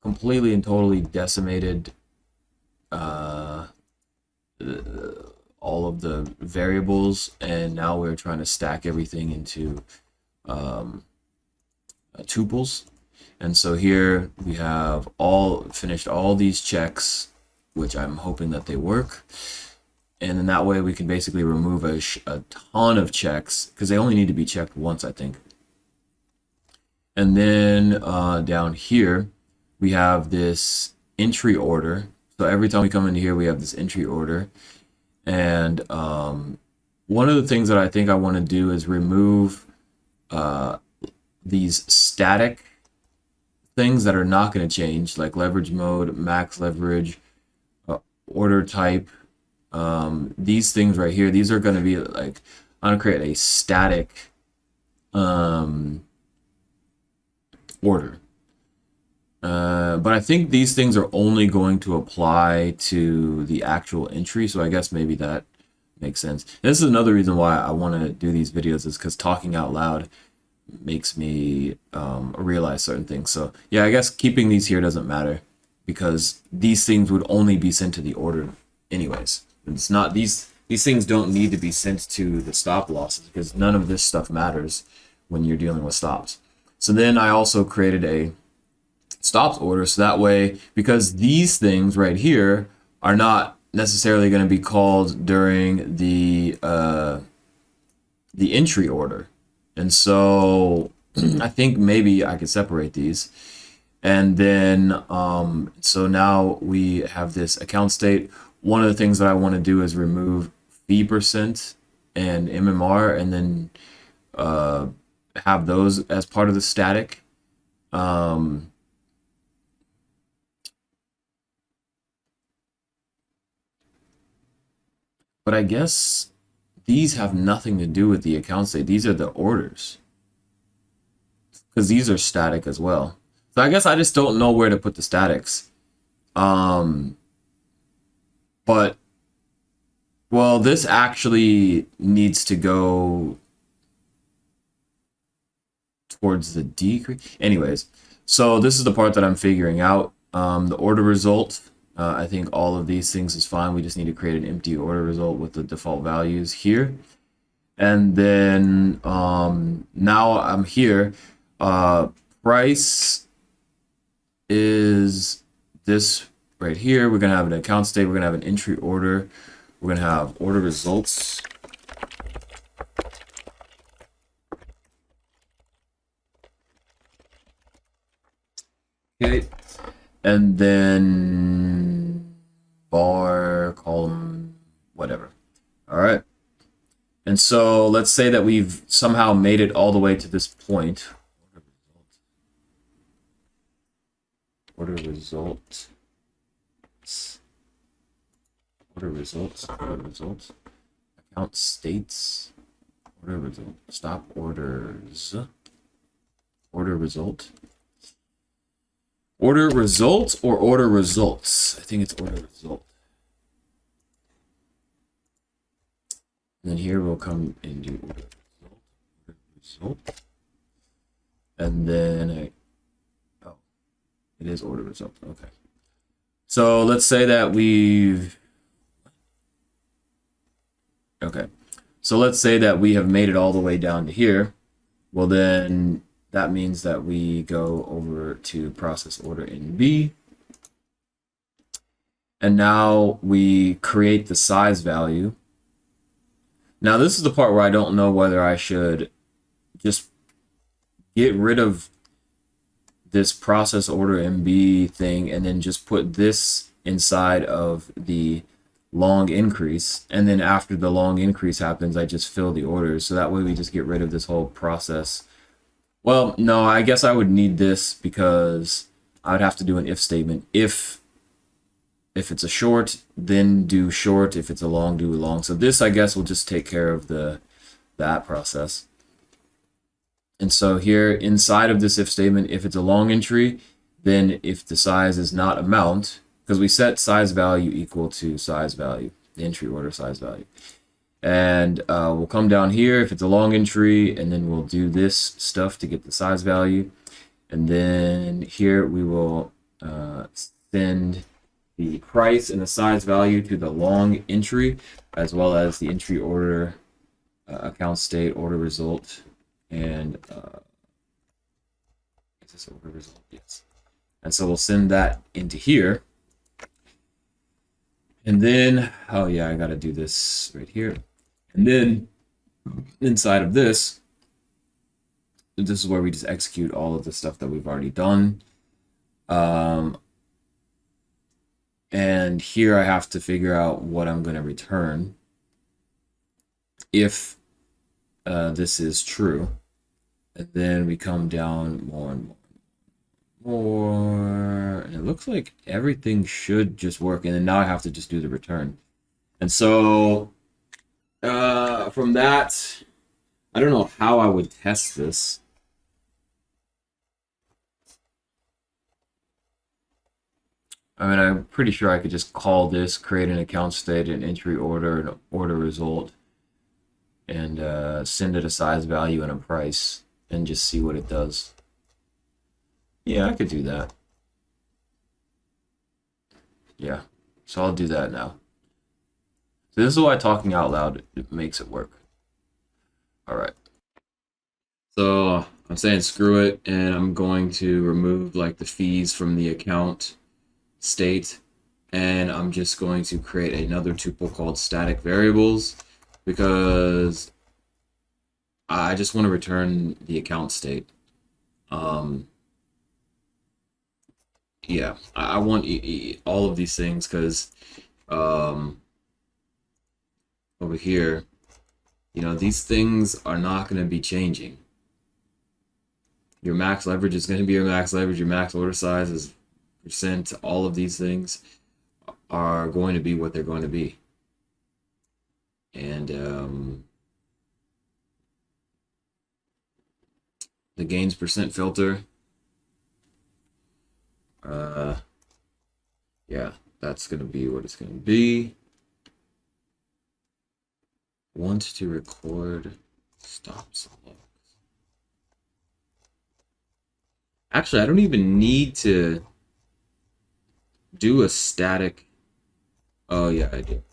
completely and totally decimated all of the variables, and now we're trying to stack everything into tuples. And so here we have all finished all these checks, which I'm hoping that they work. And then that way we can basically remove a ton of checks, because they only need to be checked once, I think. And then down here, we have this entry order. So every time we come into here, we have this entry order. And one of the things that I think I want to do is remove these static things that are not going to change, like leverage mode, max leverage, order type. These things right here, these are going to be like, I'm going to create a static order. But I think these things are only going to apply to the actual entry, so I guess maybe that makes sense. This is another reason why I want to do these videos, is because talking out loud makes me realize certain things. So yeah, I guess keeping these here doesn't matter, because these things would only be sent to the order anyways. It's not, these things don't need to be sent to the stop losses, because none of this stuff matters when you're dealing with stops. So then I also created a stops order, so that way, because these things right here are not necessarily going to be called during the entry order. And so I think maybe I could separate these. And then so now we have this account state. One of the things that I want to do is remove fee percent and MMR, and then have those as part of the static. But I guess these have nothing to do with the account state. These are the orders because these are static as well. So I guess I just don't know where to put the statics. Um, but well, this actually needs to go towards the decrease. Anyways, so this is the part that I'm figuring out. The order result. I think all of these things is fine. We just need to create an empty order result with the default values here. And then now I'm here. Price is this right here. We're gonna have an account state. We're gonna have an entry order. We're gonna have order results. Okay, and then bar, column, whatever. All right. And so let's say that we've somehow made it all the way to this point. Order result. Order results. Order results. Account states. Order result. Stop orders. Order result. Order result or order results? I think it's order result. And then here we'll come and do order result. And then oh, it is order result. Okay. So let's say that we've okay. So let's say that we have made it all the way down to here. Well, then that means that we go over to process order in B. And now we create the size value. Now this is the part where I don't know whether I should just get rid of this process order MB thing and then just put this inside of the long increase, and then after the long increase happens I just fill the orders, so that way we just get rid of this whole process. Well, no, I guess I would need this because I would have to do an if statement. If it's a short, then do short. If it's a long, do a long. So this, I guess, will just take care of that process. And so here inside of this if statement, if it's a long entry, then if the size is not amount, because we set size value equal to size value, the entry order size value. And we'll come down here if it's a long entry, and then we'll do this stuff to get the size value. And then here we will send the price and the size value to the long entry, as well as the entry order, account state, order result, and is this order result? Yes. And so we'll send that into here. And then, oh yeah, I gotta do this right here. And then inside of this is where we just execute all of the stuff that we've already done. And here I have to figure out what I'm going to return if this is true. And then we come down more and more. And it looks like everything should just work. And then now I have to just do the return. And so from that, I don't know how I would test this. I mean, I'm pretty sure I could just call this, create an account state, an entry order, an order result, and send it a size value and a price, and just see what it does. Yeah, I could do that. Yeah, so I'll do that now. So this is why talking out loud makes it work. All right. So I'm saying screw it, and I'm going to remove like the fees from the account state, and I'm just going to create another tuple called static variables because I just want to return the account state. Yeah, I want all of these things because over here, you know, these things are not going to be changing. Your max leverage is going to be your max leverage. Your max order size is percent. All of these things are going to be what they're going to be. And the gains percent filter. Yeah, that's gonna be what it's gonna be. Want to record stops. Actually, I don't even need to do a static. Oh yeah, I do.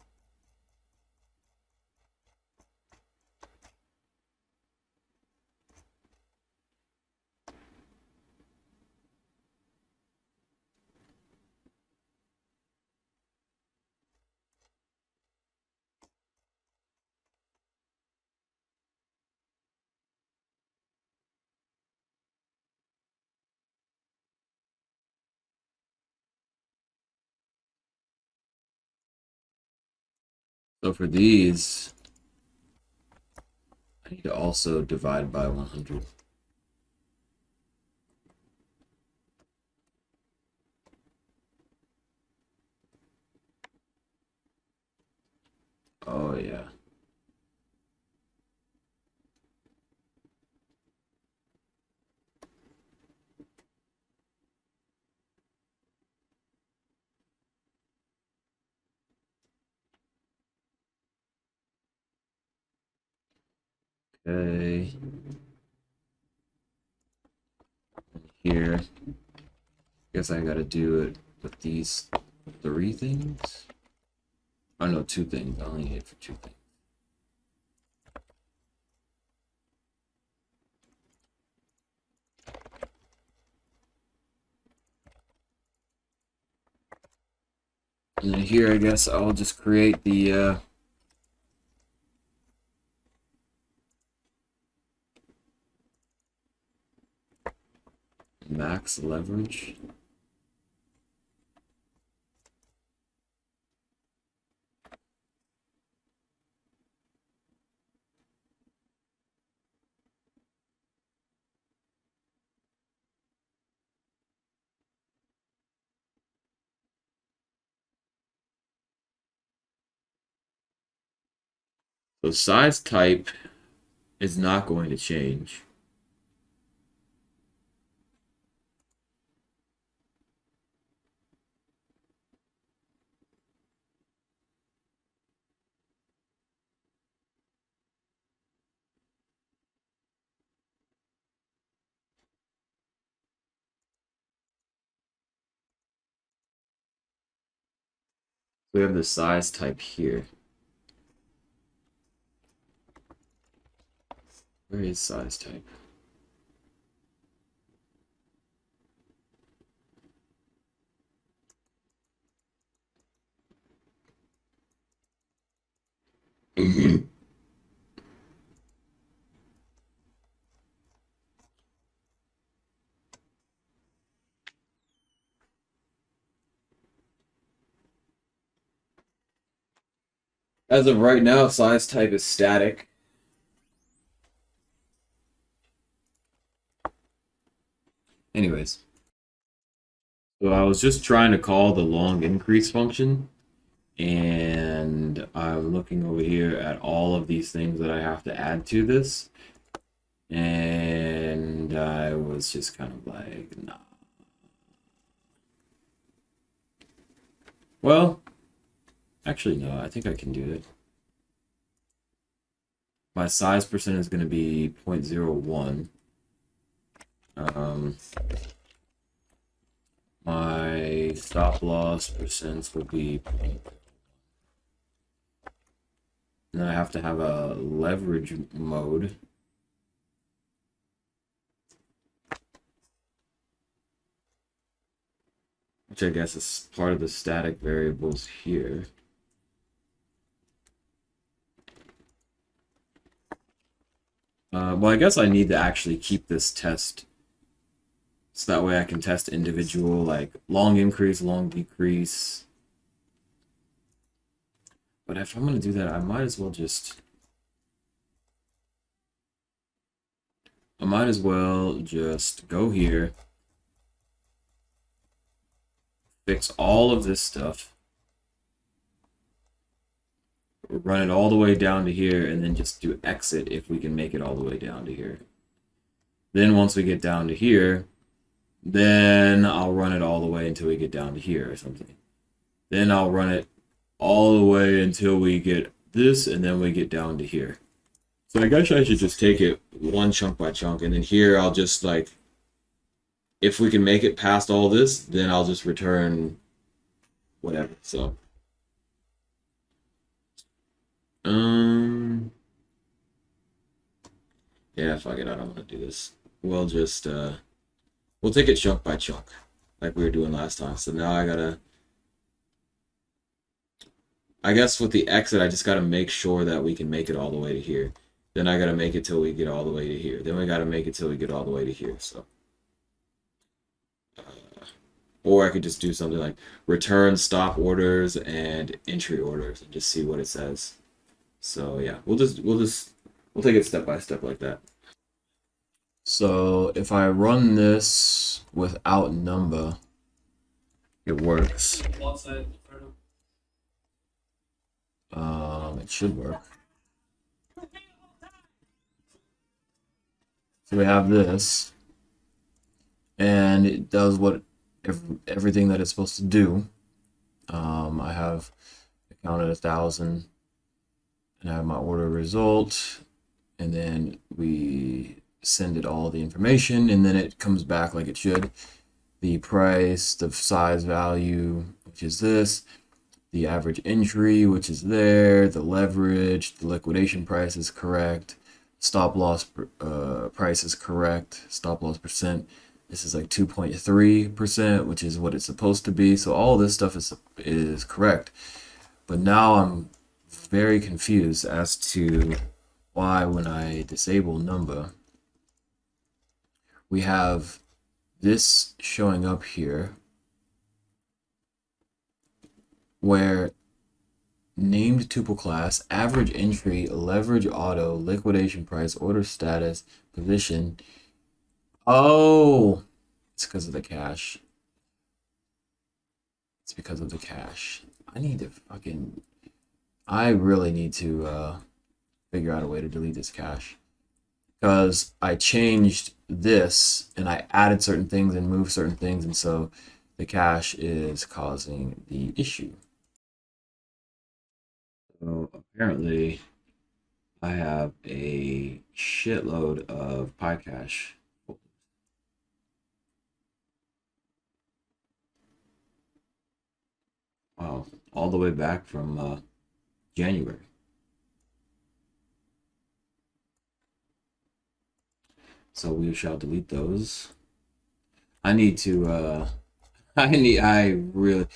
So for these, I need to also divide by 100. Oh yeah. Okay. Here, guess I gotta do it with these 3 things. Oh no, 2 things. I only need it for 2 things. And then here, I guess I'll just create the max leverage. So size type is not going to change. We have the size type here. Where is size type? As of right now, size type is static. Anyways, so I was just trying to call the long increase function, and I'm looking over here at all of these things that I have to add to this, and I was just kind of like, nah. Well, actually, no, I think I can do it. My size percent is going to be 0.01. My stop loss percents will be 0. And then I have to have a leverage mode. Which I guess is part of the static variables here. Well, I guess I need to actually keep this test so that way I can test individual, like long increase, long decrease. But if I'm going to do that, I might as well just go here, fix all of this stuff, run it all the way down to here, and then just do exit if we can make it all the way down to here. Then once we get down to here, then I'll run it all the way until we get down to here or something. Then I'll run it all the way until we get this, and then we get down to here. So I guess I should just take it one chunk by chunk, and then here I'll just like, if we can make it past all this, then I'll just return whatever. So, yeah, fuck it, I don't want to do this. We'll just, we'll take it chunk by chunk, like we were doing last time. So now I guess with the exit, I just gotta make sure that we can make it all the way to here. Then I gotta make it till we get all the way to here. Then we gotta make it till we get all the way to here. So, or I could just do something like return stop orders and entry orders and just see what it says. So yeah, we'll take it step by step like that. So if I run this without numba, it works. It should work. So we have this, and it does what everything that it's supposed to do. I have counted 1,000, and I have my order result, and then we send it all the information, and then it comes back like it should. The price, the size value, which is this, the average entry, which is there, the leverage, the liquidation price is correct, stop loss price is correct, stop loss percent. This is like 2.3%, which is what it's supposed to be. So all this stuff is correct. But now I'm very confused as to why when I disable numba, we have this showing up here where named tuple class, average entry, leverage auto, liquidation price, order status, position. Oh, it's because of the cache. It's because of the cache. I really need to figure out a way to delete this cache, because I changed this and I added certain things and moved certain things, and so the cache is causing the issue. So apparently I have a shitload of pycache. Wow, all the way back from January. So we shall delete those. I need to I really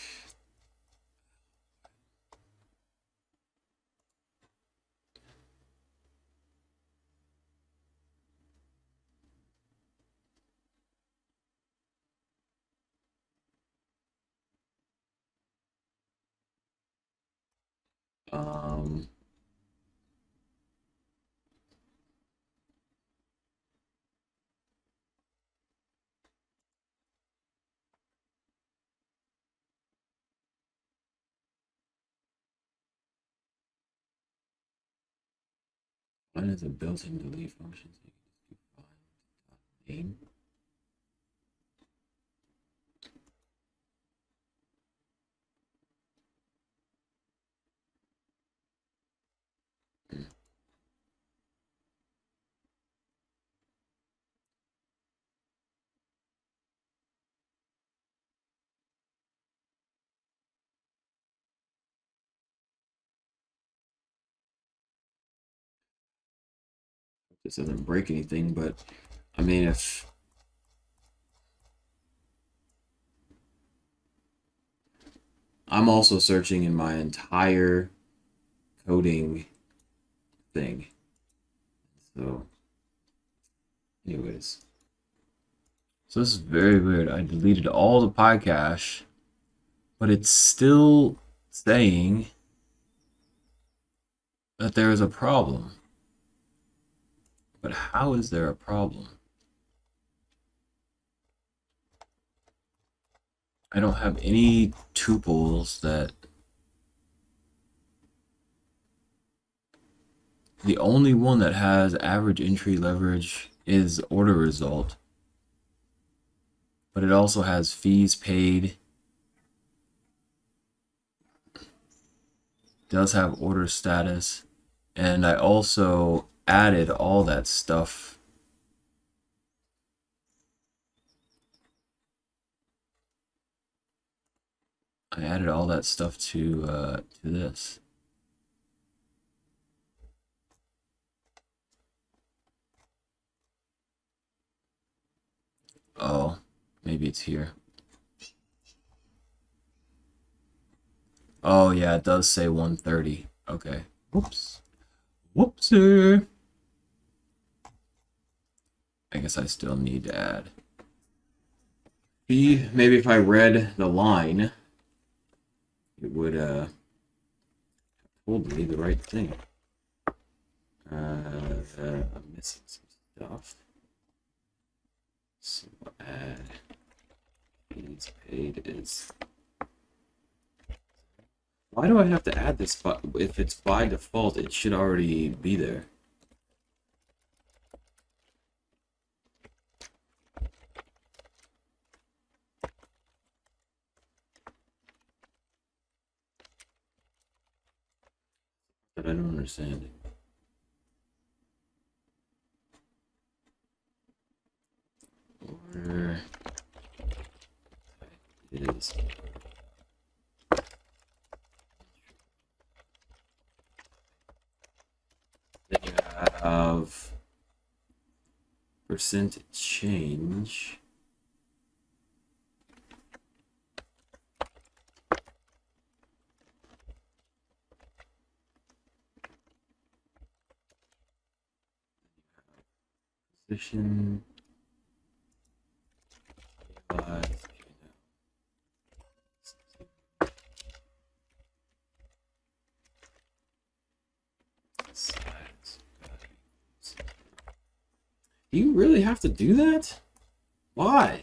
um Mine is a built-in delete function. So you can just do find name. This doesn't break anything, but I mean, if I'm also searching in my entire coding thing. So, anyways. So this is very weird. I deleted all the pycache, but it's still saying that there is a problem. But how is there a problem? I don't have any tuples that The only one that has average entry leverage is order result, but it also has fees paid. Does have order status, and I also added all that stuff. I added all that stuff to this. Oh, maybe it's here. Oh yeah, it does say 130. Okay. Whoops. Whoopsie. I guess I still need to add. Maybe if I read the line, it would told me the right thing. I'm missing some stuff. So add fees paid is. Why do I have to add this? But if it's by default, it should already be there. But I don't understand. Order is. Then you have percent change. Position. Do you really have to do that? Why?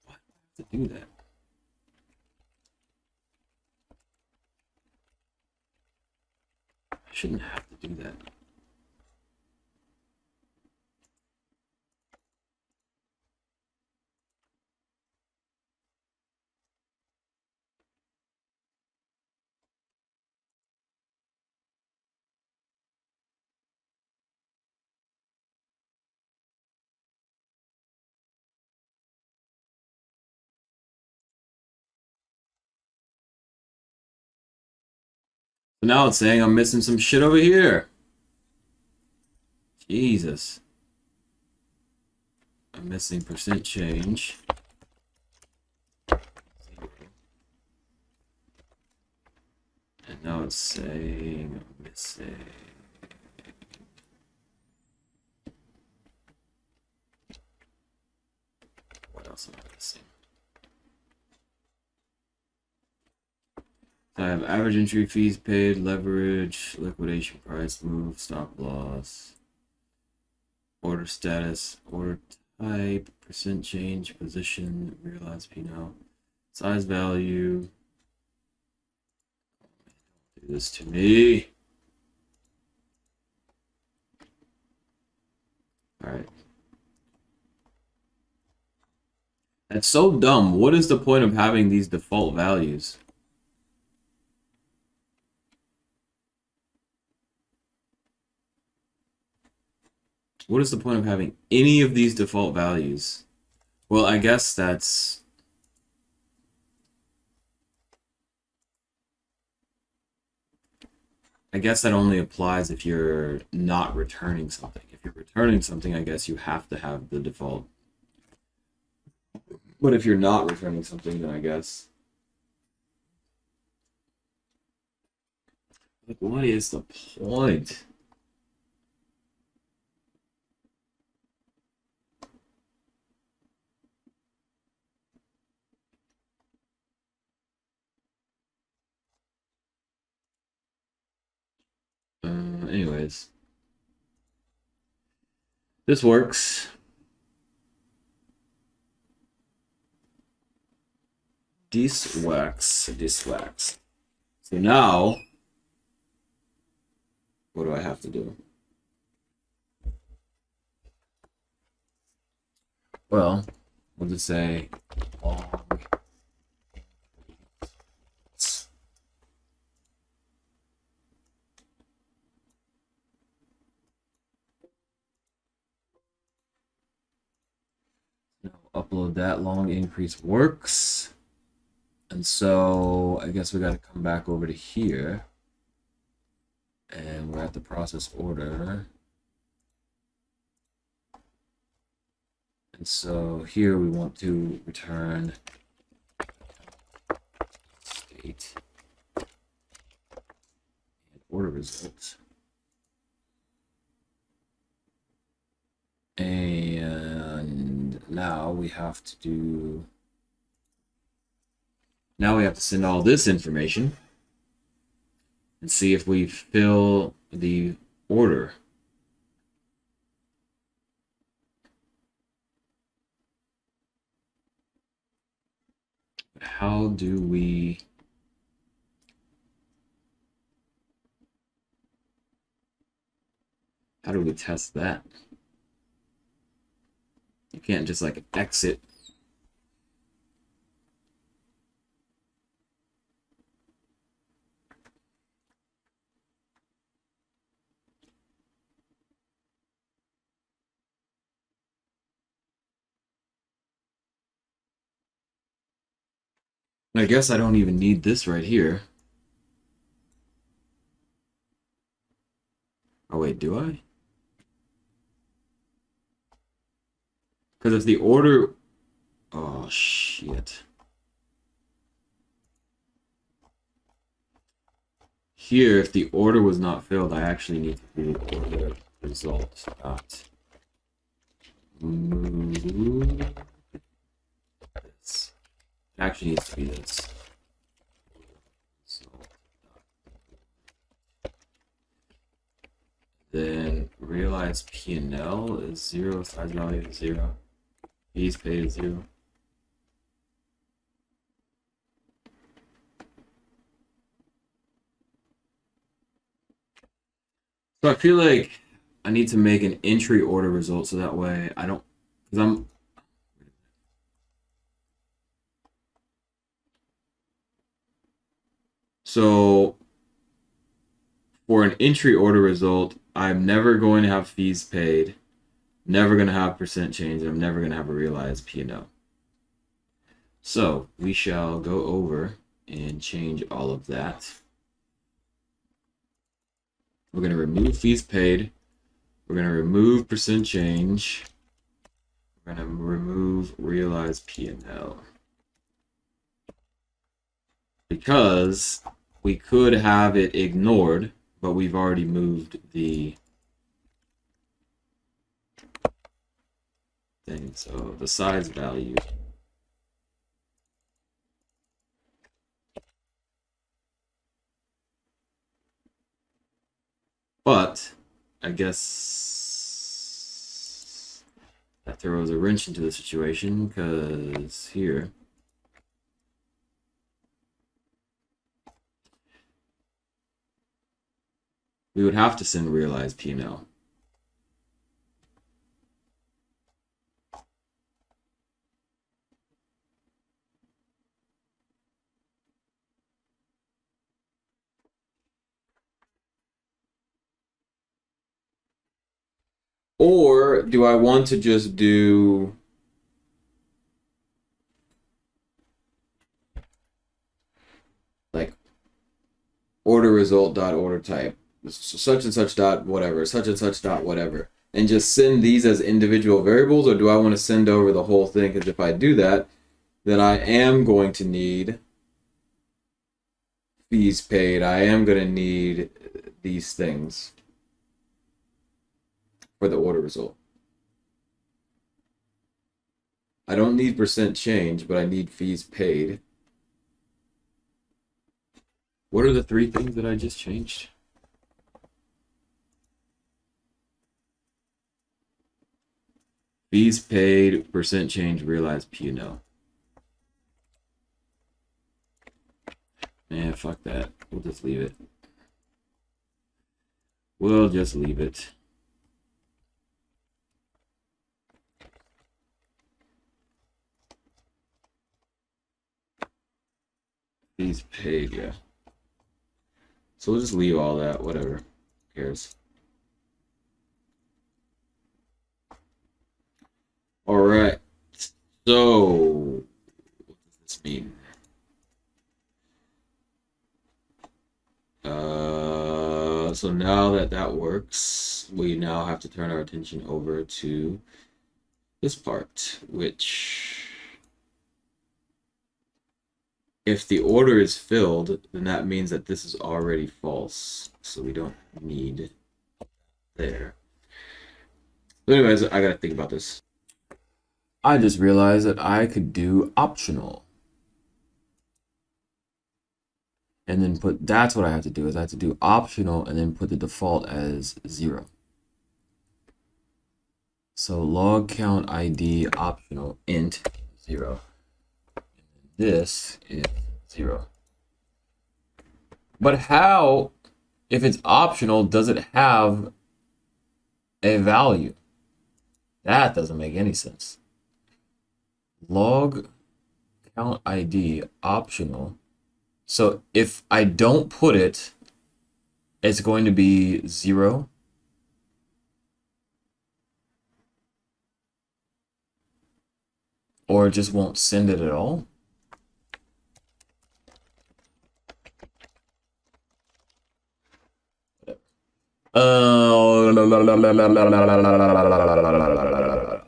Why do I have to do that? I shouldn't have to do that. So now it's saying I'm missing some shit over here. Jesus. I'm missing percent change. And now it's saying I'm missing. What else am I missing? I have average entry fees paid, leverage, liquidation price, move, stop loss, order status, order type, percent change, position, realized P&L, size value. Do this to me. All right. That's so dumb. What is the point of having these default values? What is the point of having any of these default values? Well, I guess that's... I guess that only applies if you're not returning something. If you're returning something, I guess you have to have the default. But if you're not returning something, then I guess... Like, what is the point? Anyways. This works. This wax. So now what do I have to do? Well, we'll just say long upload that long increase works. And so I guess we got to come back over to here. And we're at the process order. And so here we want to return state and order results. And now we have to send all this information and see if we fill the order. How do we test that? You can't just like exit. I guess I don't even need this right here. Oh wait, do I? Because if the order... Oh, shit. Here, if the order was not filled, I actually need to do order result dot move this. It actually needs to be this. Then realize P&L is 0, size value is 0, fees paid is 0. So I feel like I need to make an entry order result so that way I don't, because I'm, so for an entry order result, I'm never going to have fees paid, never going to have percent change, and I'm never going to have a realized P&L. So we shall go over and change all of that. We're going to remove fees paid. We're going to remove percent change. We're going to remove realized P&L. Because we could have it ignored, but we've already moved the thing. So the size value. But I guess that throws a wrench into the situation because here we would have to send realized P&L. Or do I want to just do like order result dot order type, such and such dot whatever, such and such dot whatever, and just send these as individual variables? Or do I want to send over the whole thing? Because if I do that, then I am going to need fees paid. I am going to need these things for the order result. I don't need percent change, but I need fees paid. What are the three things that I just changed? Fees paid, percent change, realized P&L. Man, fuck that. We'll just leave it. We'll just leave it. He's paid, yeah. So we'll just leave all that, whatever. Who cares? All right. So, what does this mean? So now that that works, we now have to turn our attention over to this part, which if the order is filled, then that means that this is already false. So we don't need there. But anyways, I gotta think about this. I just realized that I could do optional. And then put, that's what I have to do, is I have to do optional and then put the default as 0. So log count ID optional int 0. This is 0. But how, if it's optional, does it have a value? That doesn't make any sense. Log count ID optional. So if I don't put it, it's going to be 0. Or it just won't send it at all.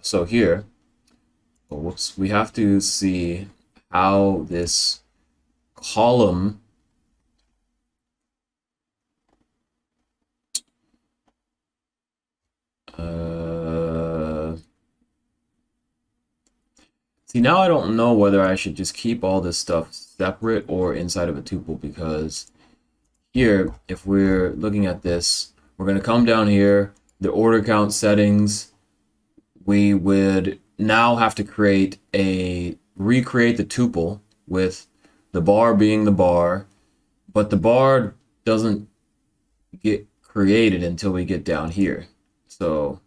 So here, oh, whoops, we have to see how this column see, now I don't know whether I should just keep all this stuff separate or inside of a tuple, because here, if we're looking at this, we're going to come down here, the order count settings, we would now have to recreate the tuple with the bar being the bar, but the bar doesn't get created until we get down here. So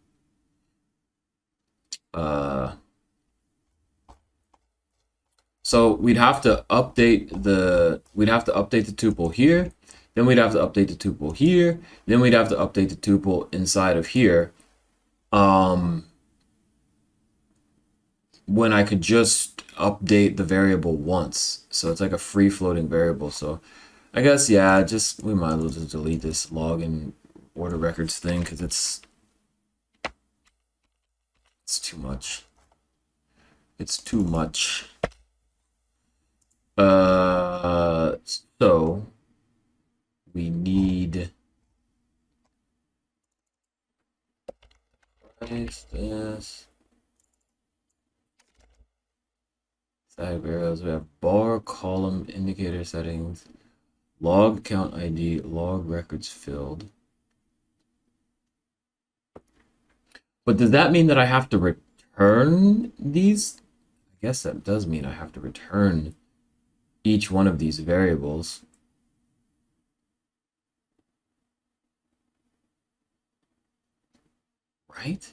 we'd have to update the tuple here, then we'd have to update the tuple here, then we'd have to update the tuple inside of here. When I could just update the variable once. So it's like a free floating variable. So I guess, yeah, we might as well just delete this login order records thing, because it's too much. It's too much. So we need this. Side variables, we have bar, column, indicator settings, log count ID, log records filled. But does that mean that I have to return these? I guess that does mean I have to return each one of these variables. Right?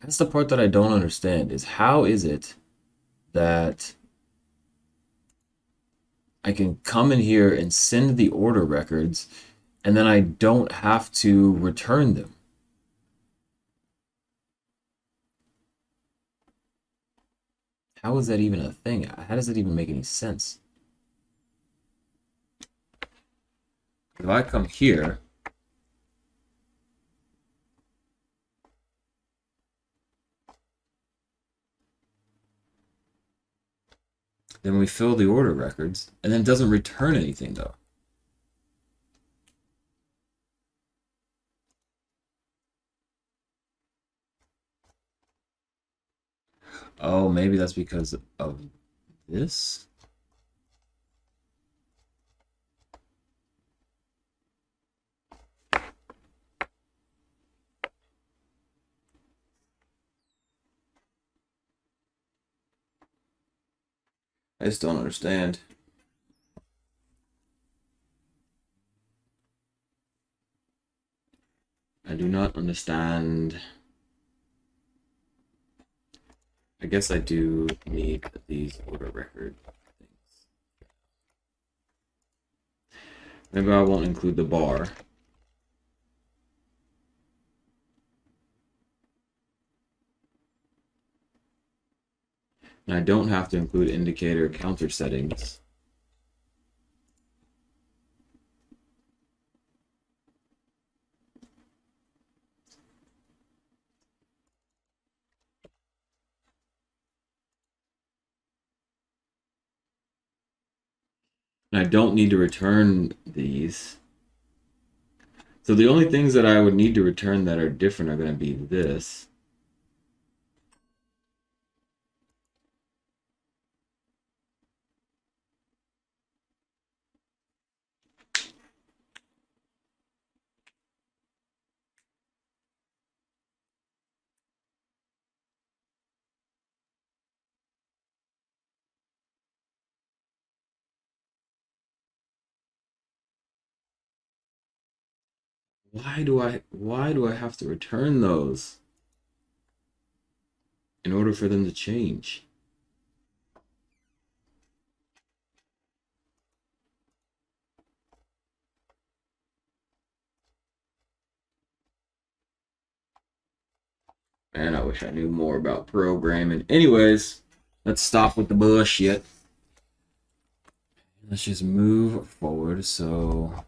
That's the part that I don't understand, is how is it that I can come in here and send the order records, and then I don't have to return them? How is that even a thing? How does it even make any sense? If I come here, then we fill the order records, and then it doesn't return anything though. Oh, maybe that's because of this? I just don't understand. I do not understand. I guess I do need these order record things. Maybe I won't include the bar. And I don't have to include indicator counter settings. And I don't need to return these. So the only things that I would need to return that are different are going to be this. Why do I have to return those in order for them to change? Man, I wish I knew more about programming. Anyways, let's stop with the bullshit. Let's just move forward. So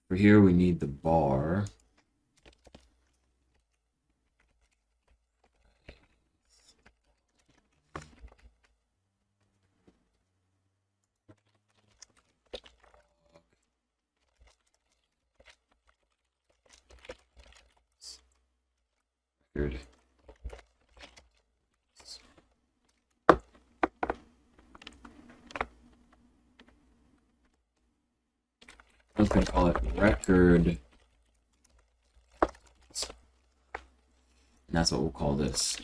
for here we need the bar. Good. I was going to call it record. And that's what we'll call this.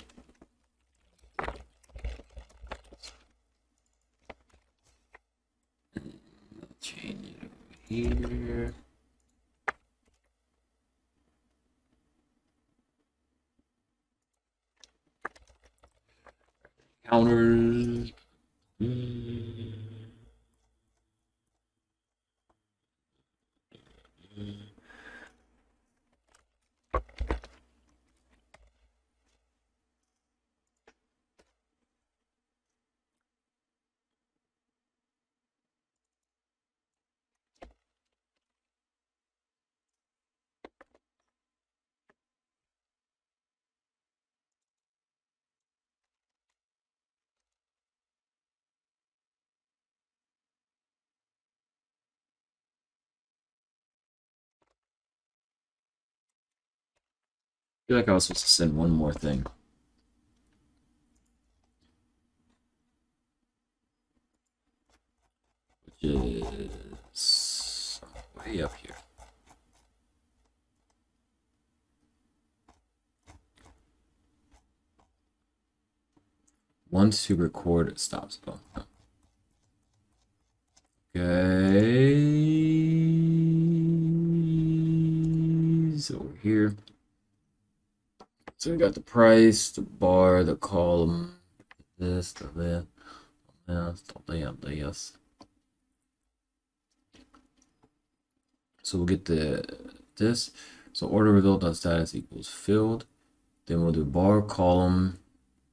And I'll change it over here. Counters. I feel like I was supposed to send one more thing. Which is way up here. Once to record stops. Oh, no. Okay. So we're here. So we got the price, the bar, the column, this, the that, this. So we'll get this. So order result.status equals filled. Then we'll do bar column.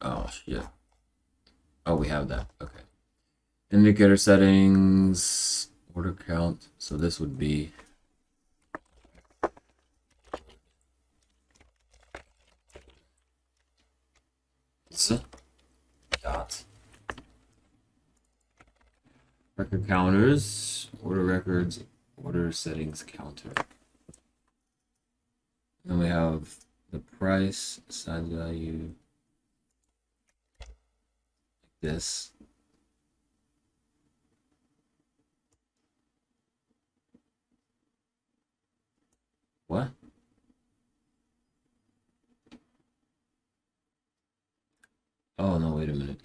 Oh shit. Oh, we have that. Okay. Indicator settings, order count. So this would be dot record counters, order records, order settings counter. Then we have the price, size value, like this. What? Oh, no, wait a minute.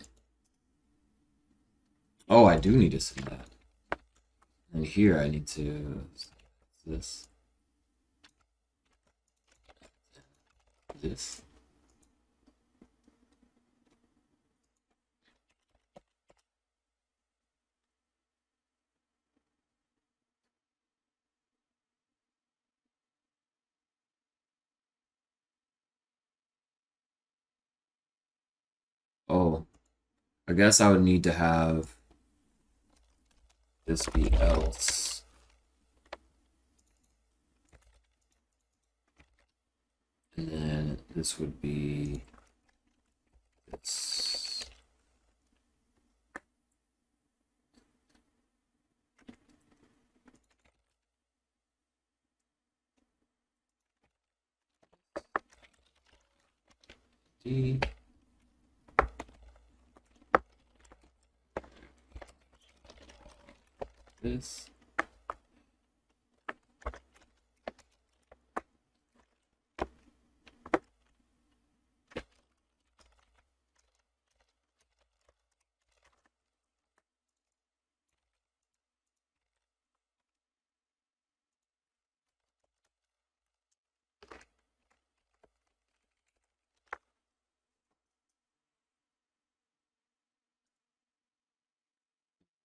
Oh, I do need to send that. And here I need to this. this. Oh, I guess I would need to have this be else. And then this would be this. D. This.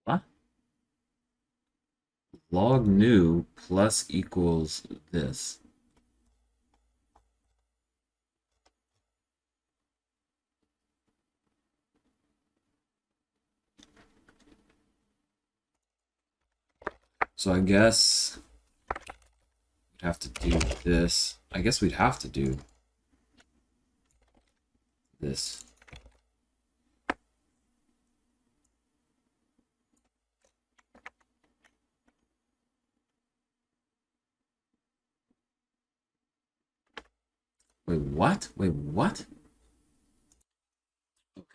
What? Log new plus equals this. So I guess we'd have to do this. I guess we'd have to do this. Wait, what? Wait, what?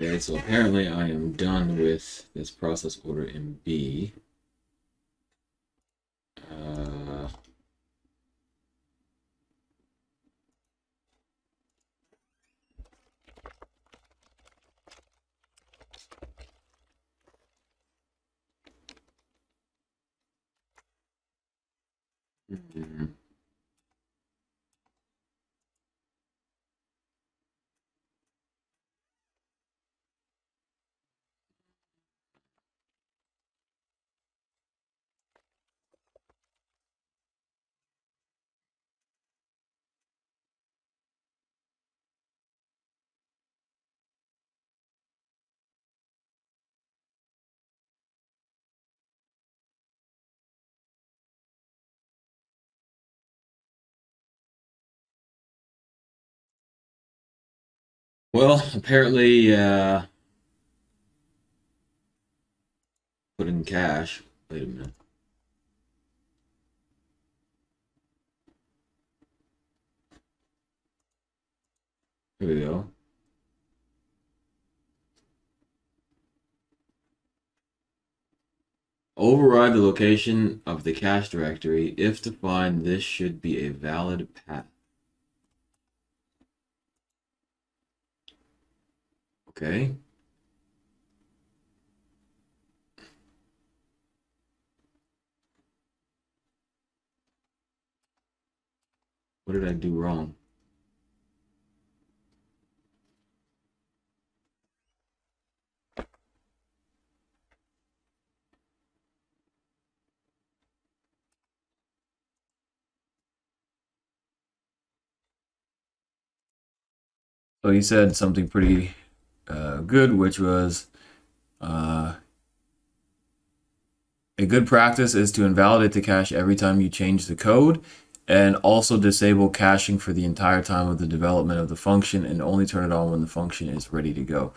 Okay, so apparently I am done with this process order in B. Hmm. Well, apparently, put in cache. Wait a minute. Here we go. Override the location of the cache directory. If defined, this should be a valid path. Okay. What did I do wrong? So you said something pretty good, which was a good practice is to invalidate the cache every time you change the code, and also disable caching for the entire time of the development of the function and only turn it on when the function is ready to go.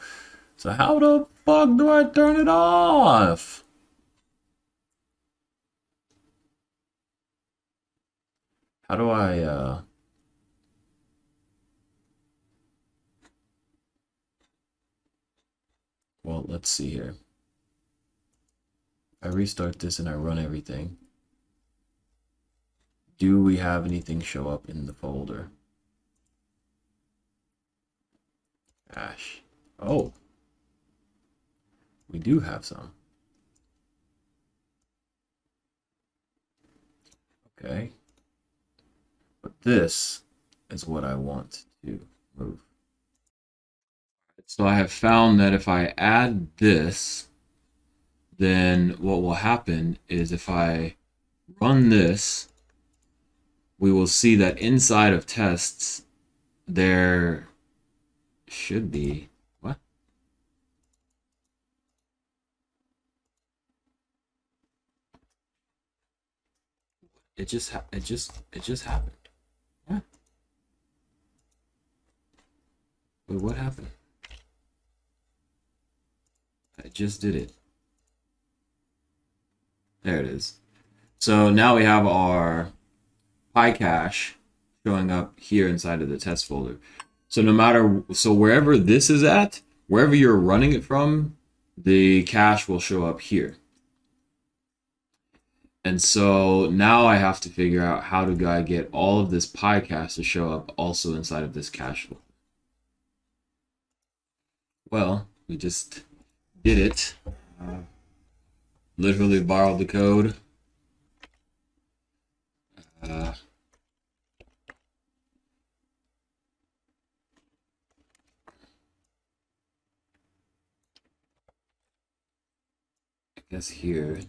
So how the fuck do I turn it off? How do I, well, let's see here. I restart this and I run everything. Do we have anything show up in the folder? Cache. Oh, we do have some. Okay. But this is what I want to do. Move. So I have found that if I add this, then what will happen is if I run this, we will see that inside of tests, there should be, what? It just happened. What? Wait, what happened? I just did it. There it is. So now we have our pycache showing up here inside of the test folder. So no matter, so wherever this is at, wherever you're running it from, the cache will show up here. And so now I have to figure out how do I get all of this pycache to show up also inside of this cache folder. Well, we just did it. Literally borrowed the code. I guess here.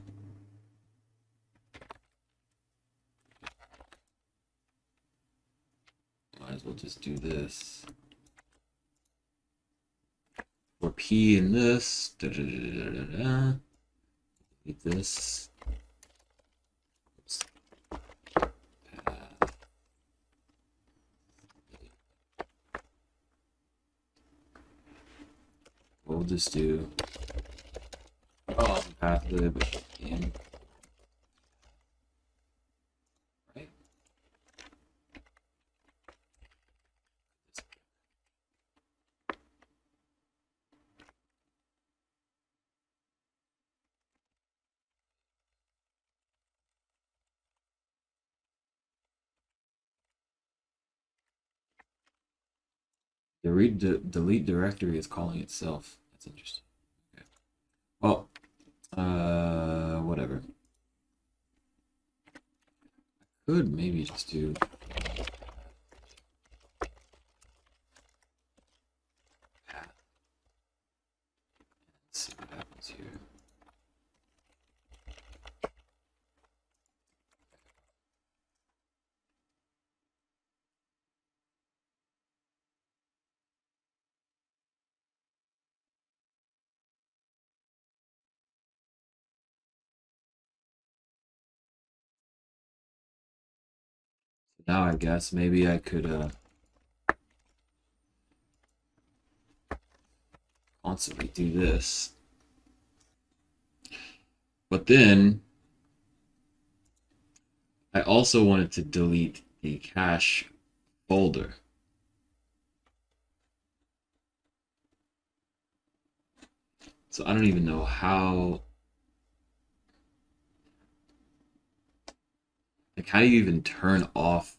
Might as well just do this. For P in this. Delete this. Oops. We'll just do path lib in. Right? The delete directory is calling itself. That's interesting. Okay. Well, whatever. I could maybe just do path. Let's see what happens here. Now I guess maybe I could constantly do this. But then I also wanted to delete the cache folder. So I don't even know how, like, how do you even turn off?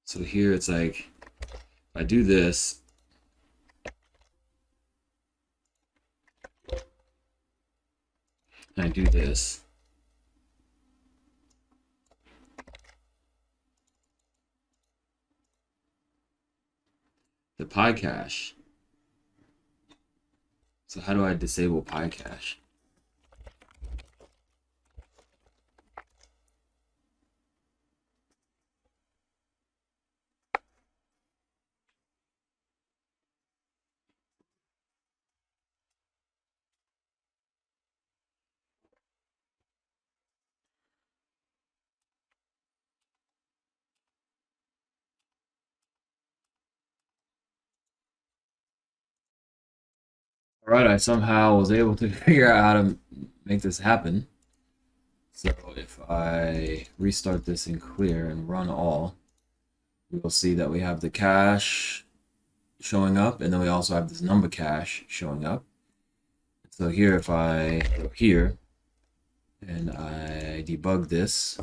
So here it's like, if I do this, and I do this, the pycache. So how do I disable pycache? All right, I somehow was able to figure out how to make this happen. So if I restart this in clear and run all, we will see that we have the cache showing up, and then we also have this number cache showing up. So here, if I go here and I debug this,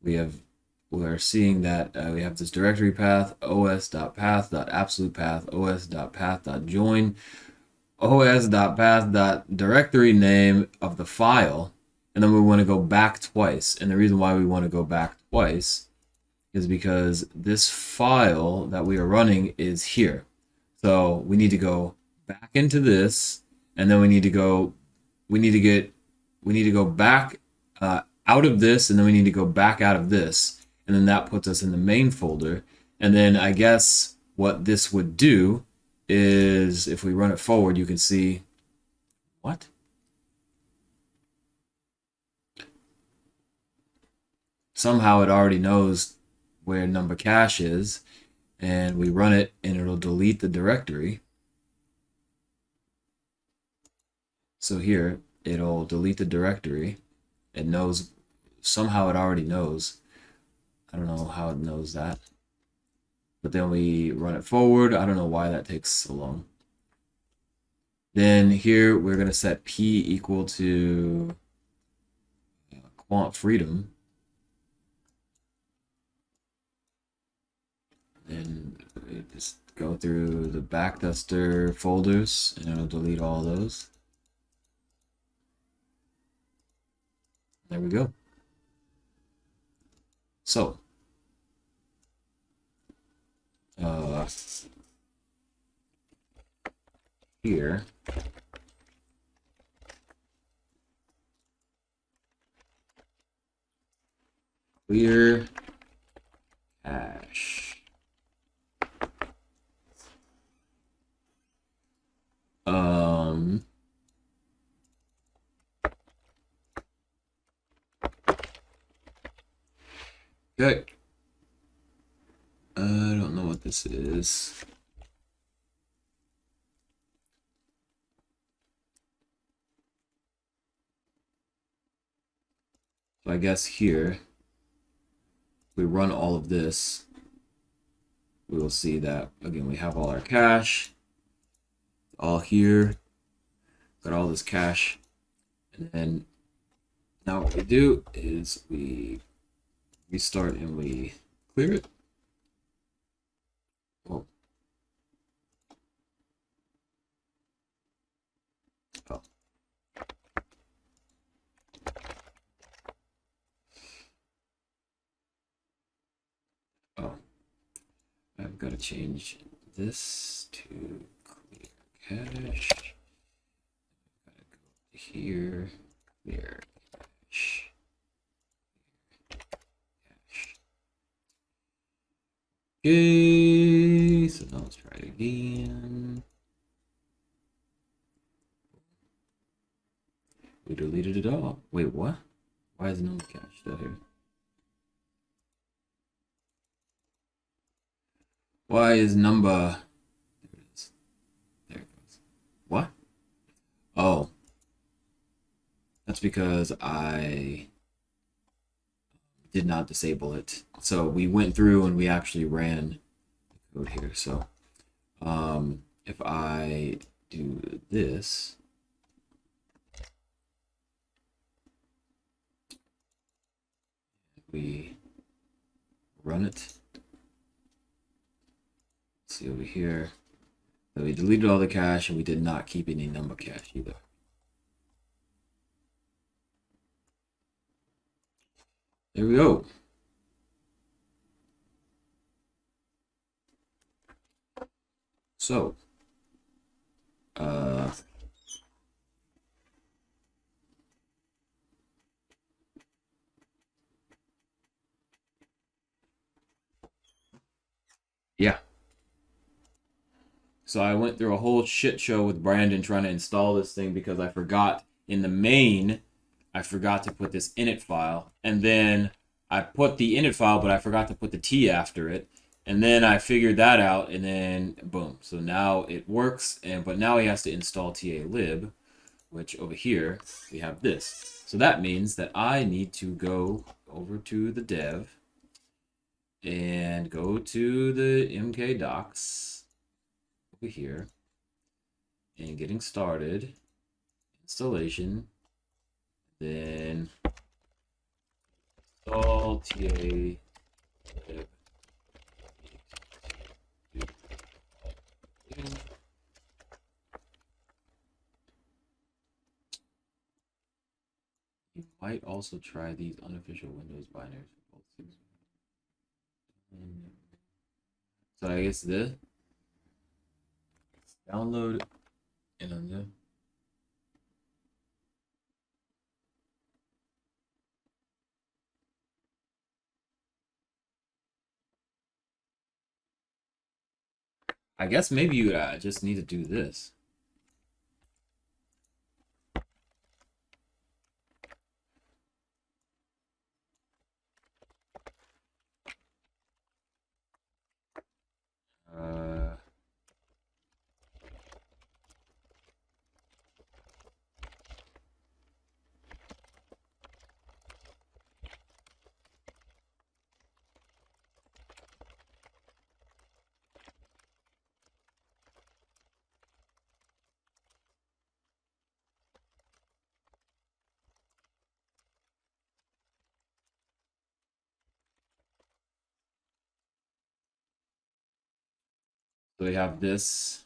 we're seeing that we have this directory path os.path.absolute path os.path.join. os.path.directory name of the file, and then we want to go back twice. And the reason why we want to go back twice is because this file that we are running is here. So we need to go back into this, and then we need to go back out of this, and then we need to go back out of this, and then that puts us in the main folder. And then I guess what this would do is, if we run it forward, you can see what? Somehow it already knows where number cache is, and we run it and it'll delete the directory. So here it'll delete the directory. It knows, somehow it already knows. I don't know how it knows that. But then we run it forward. I don't know why that takes so long. Then here we're going to set p equal to quant freedom. And we just go through the backtester folders and it'll delete all those. There we go. So here clear cache. Okay. I don't know what this is. So I guess here, we run all of this, we will see that, again, we have all our cache, all here, got all this cache, and then now what we do is we restart and we clear it. Whoa. Oh. Oh. I've got to change this to clear cache. I've got to go here, clear cache. Okay, so now let's try it again. We deleted it all. Wait, what? Why is no cache still here? Why is numba? There it is. There it goes. What? Oh. That's because I did not disable it. So we went through and we actually ran the code here. So if I do this, we run it. See over here. So we deleted all the cache and we did not keep any number cache either. There we go. So, yeah. So I went through a whole shit show with Brandon trying to install this thing because I forgot in the main, I forgot to put this init file, and then I put the init file, but I forgot to put the T after it. And then I figured that out, and then boom. So now it works, but now he has to install ta-lib, which over here we have this. So that means that I need to go over to the dev and go to the mk docs over here and getting started, installation, then install ta-lib. Might also try these unofficial Windows binaries for both things. So I guess this download and undo. I guess maybe you just need to do this. Uh, so we have this.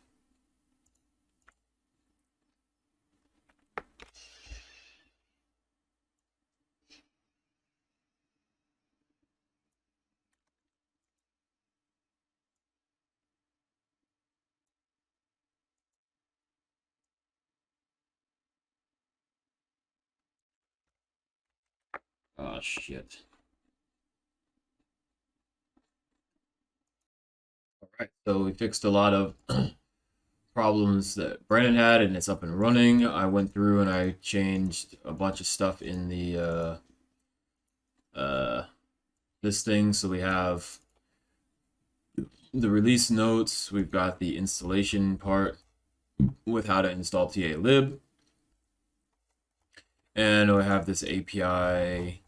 Oh shit. All right, so we fixed a lot of problems that Brandon had, and it's up and running. I went through and I changed a bunch of stuff in the this thing. So we have the release notes. We've got the installation part with how to install ta-lib, and we have this API.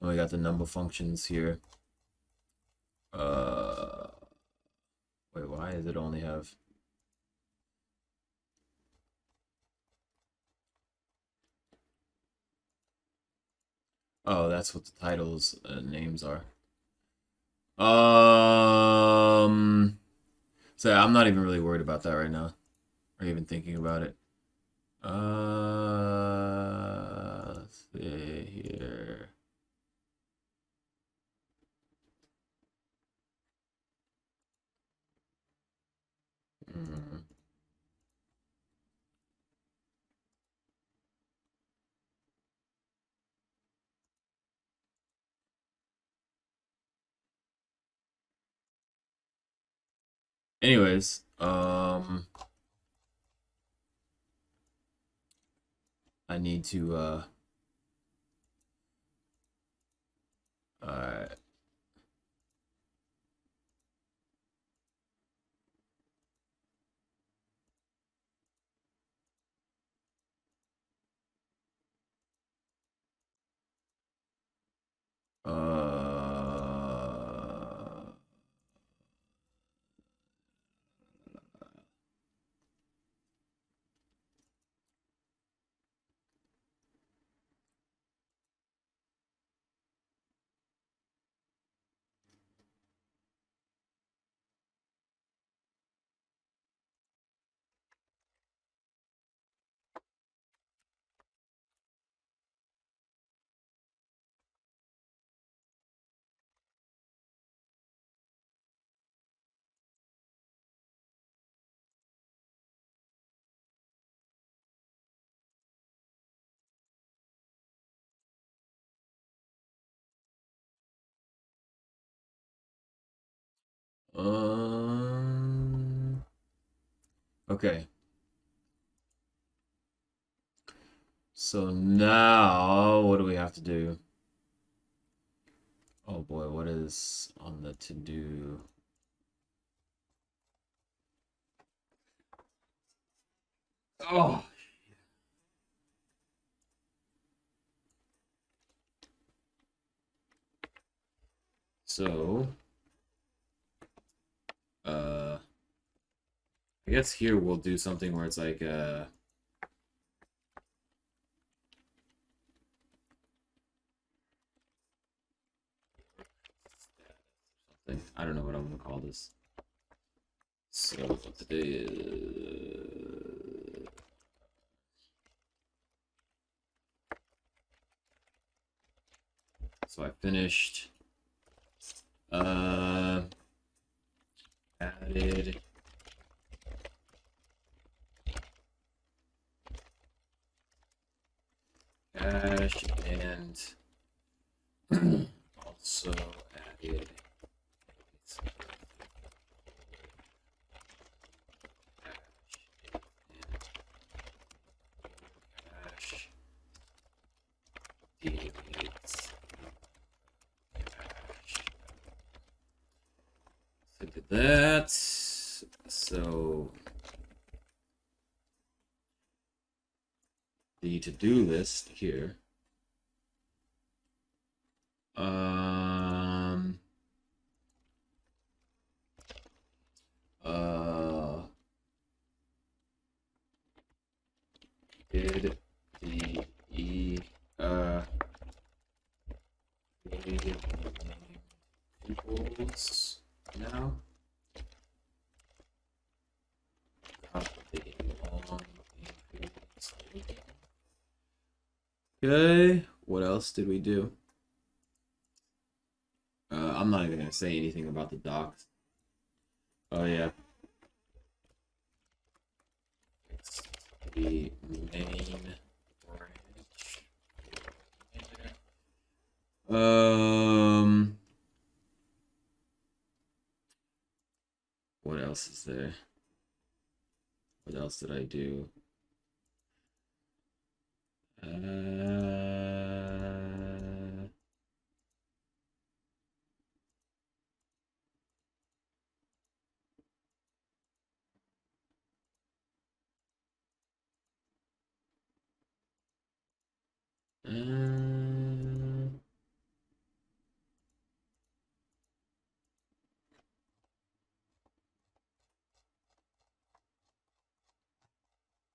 And we got the number functions here. Wait, why does it only have? Oh, that's what the titles names are. So I'm not even really worried about that right now, or even thinking about it. Let's see here. Mm. Anyways, I need to alright. Okay. So now, what do we have to do? Oh boy, what is on the to-do? Oh. So, I guess here we'll do something where it's like, something. I don't know what I'm gonna call this. So today is So I finished. Added cache and also added cache deletes cache. So did that. So the to-do list here. Did the created equals now? Okay, what else did we do? I'm not even gonna say anything about the docs. Oh yeah. It's the main branch. What else is there? What else did I do?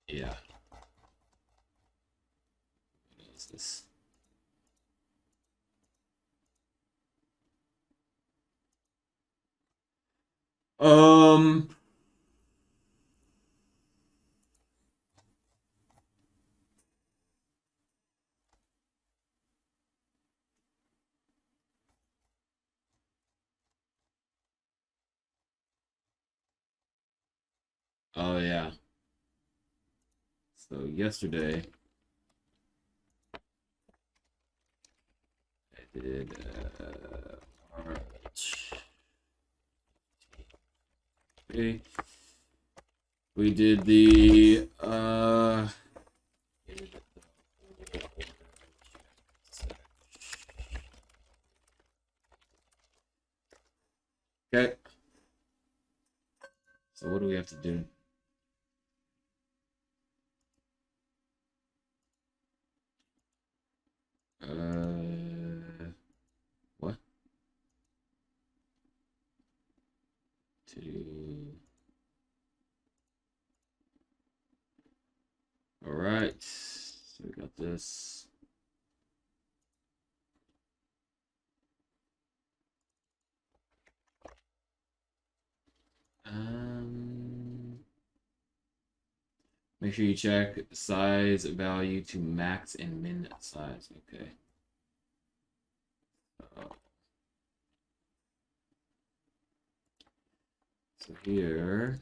Yeah. What is this? Oh yeah. So yesterday I did okay. We did the okay. So what do we have to do? What? All right. So we got this. Make sure you check size value to max and min size. Okay. So here.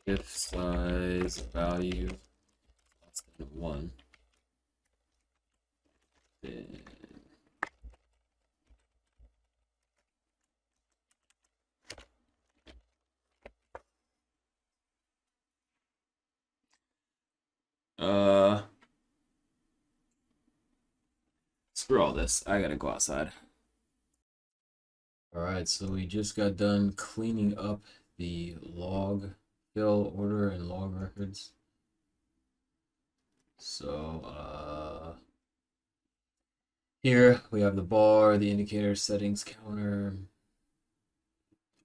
If size value less than 1, then screw all this. I gotta go outside. All right, so we just got done cleaning up the log fill order and log records. So here we have the bar, the indicator settings counter.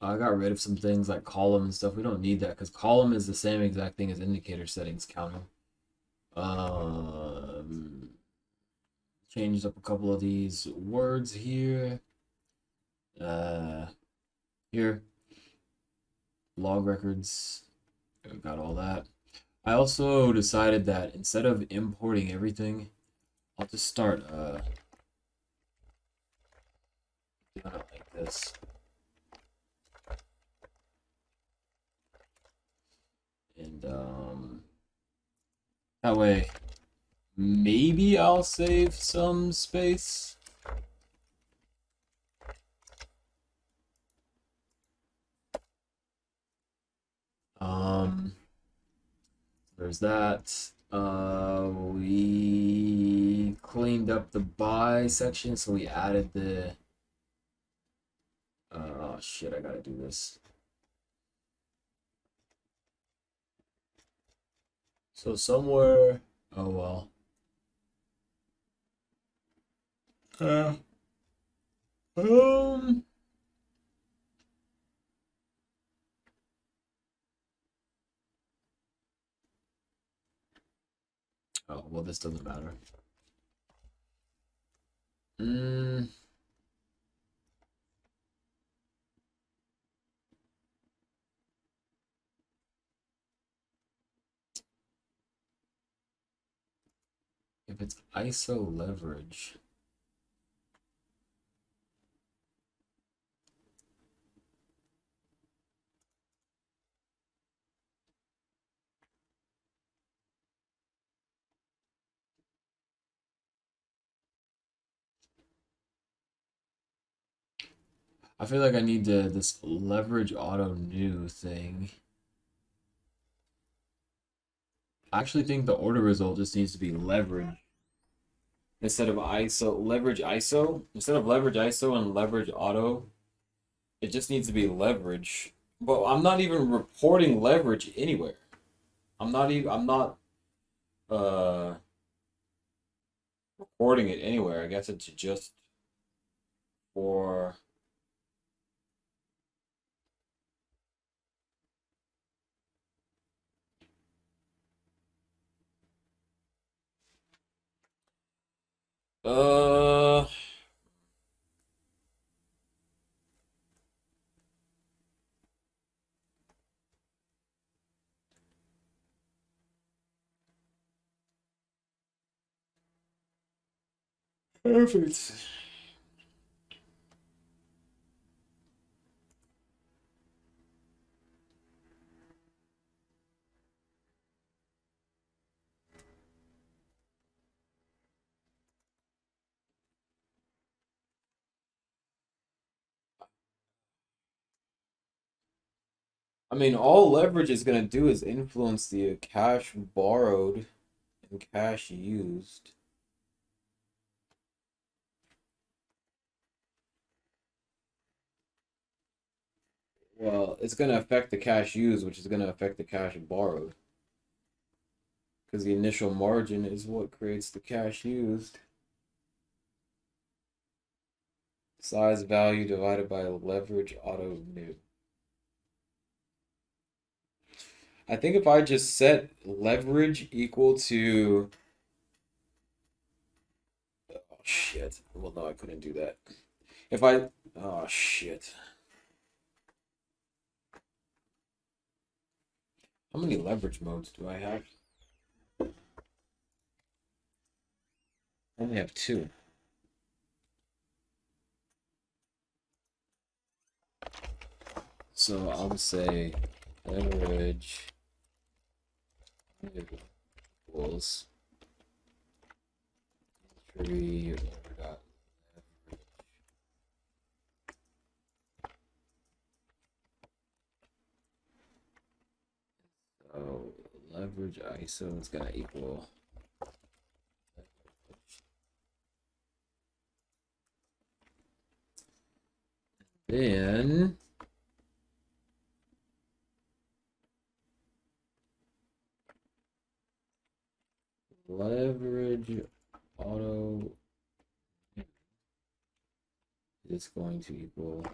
I got rid of some things like column and stuff. We don't need that because column is the same exact thing as indicator settings counter. changed up a couple of these words here. Here, log records, got all that. I also decided that instead of importing everything, I'll just start doing it like this. And that way, maybe I'll save some space. There's that. We cleaned up the buy section, so we added the. Oh shit! I gotta do this. So somewhere. Oh well. Um. Oh well, this doesn't matter. If it's ISO leverage. I feel like I need this leverage auto new thing. I actually think the order result just needs to be leverage instead of ISO. Leverage ISO instead of leverage ISO and leverage auto. It just needs to be leverage. But I'm not even reporting leverage anywhere. I'm not even. I'm not uh reporting it anywhere. I guess it's just for. Uh. Perfect. I mean, all leverage is gonna do is influence the cash borrowed and cash used. Well, it's gonna affect the cash used, which is gonna affect the cash borrowed. Because the initial margin is what creates the cash used. Size value divided by leverage auto new. I think if I just set leverage equal to. Oh shit. Well, no, I couldn't do that. If I. Oh shit. How many leverage modes do I have? I only have two. So I'll say leverage equals tree dot so leverage ISO is gonna equal then leverage auto is going to equal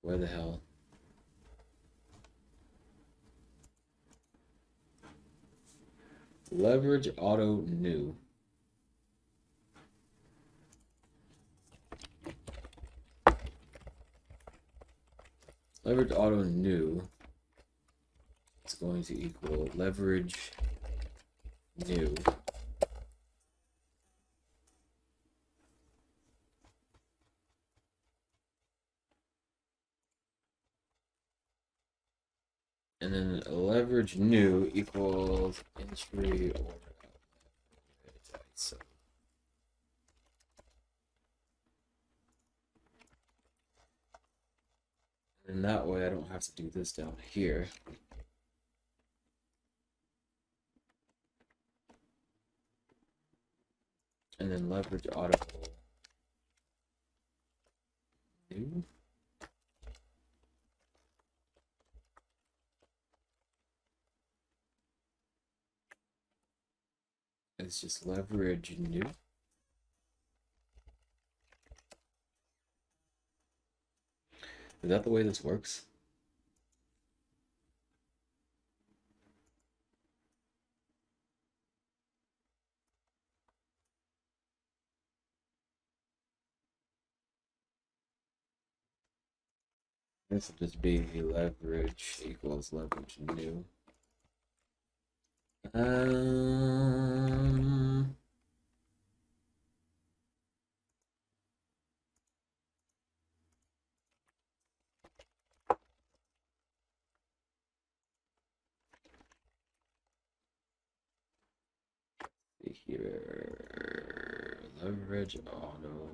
Where the hell? Leverage auto new. Leverage auto new is going to equal leverage new. And then leverage new equals entry order. So and that way I don't have to do this down here. And then leverage auto new. It's just leverage new. Is that the way this works? This will just be leverage equals leverage new. See here, leverage auto.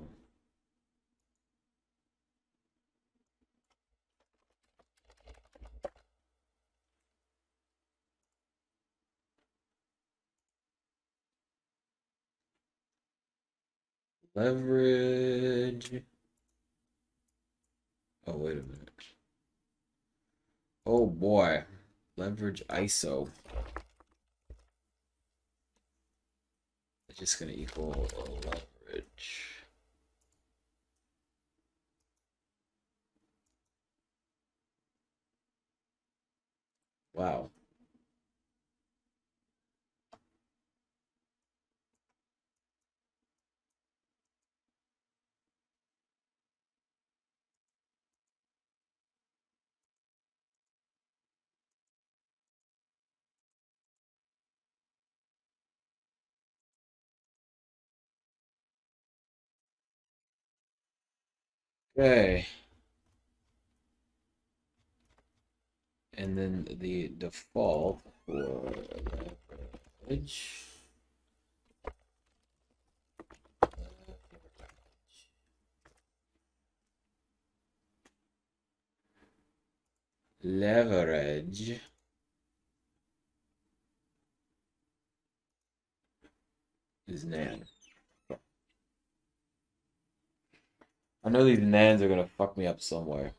Leverage. Oh, wait a minute. Oh boy. Leverage ISO. It's just going to equal leverage. Wow. Okay. And then the default for leverage. Leverage is nan. I know these nans are gonna fuck me up somewhere.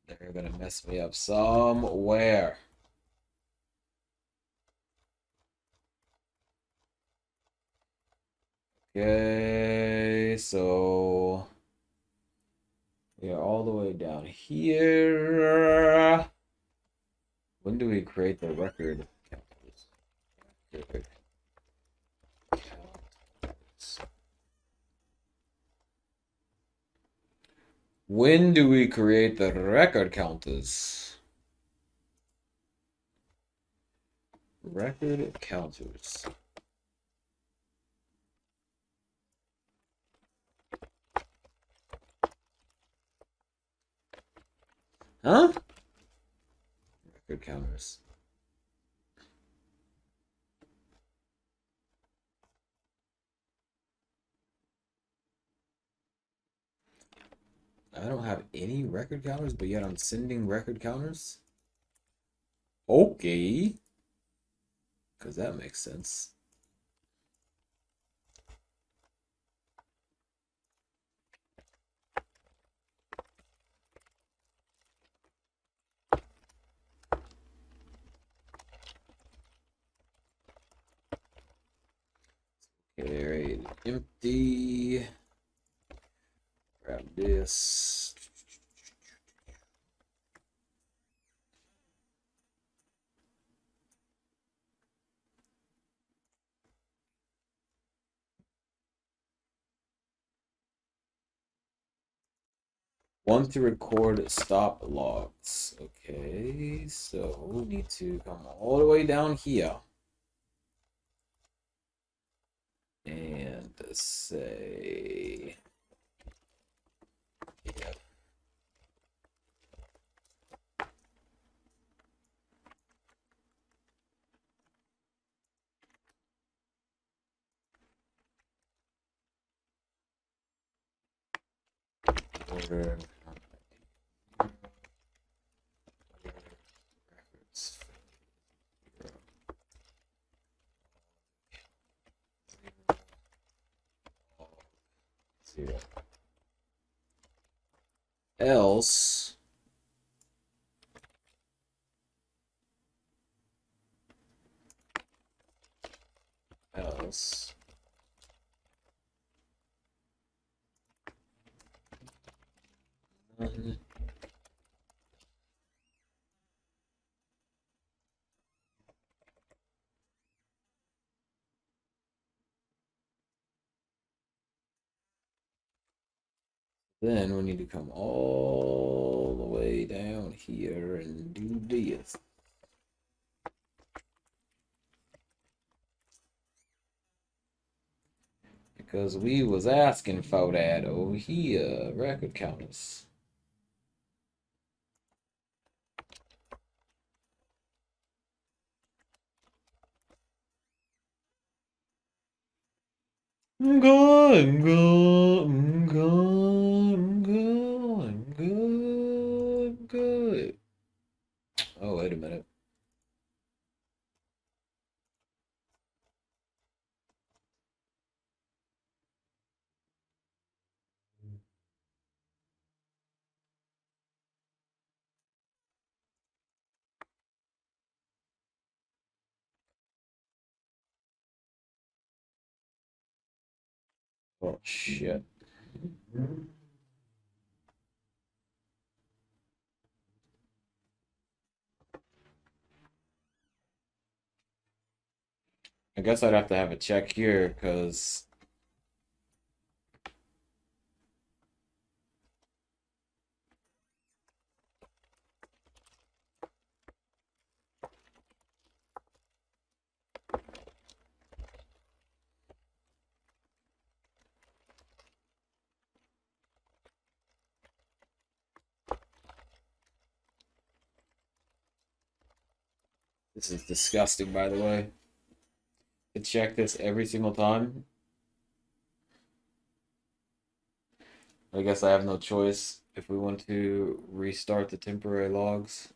They're gonna mess me up somewhere. Okay, so we are all the way down here. When do we create the record counters? Record counters. When do we create the record counters? Record counters. Huh? Record counters. I don't have any record counters, but yet I'm sending record counters? Okay. Because that makes sense. Okay, empty. Grab this. One to record stop logs. Okay, so we need to come all the way down here and say, yeah. Order records. Zero. Else, else, none. Then we need to come all the way down here and do this. Because we was asking for that over here, record counters. I'm good, I'm good, I'm good, I'm good, I'm good, I'm good. Oh, wait a minute. Oh, shit. I guess I'd have to have a check here, because this is disgusting, by the way. To check this every single time. I guess I have no choice if we want to restart the temporary logs.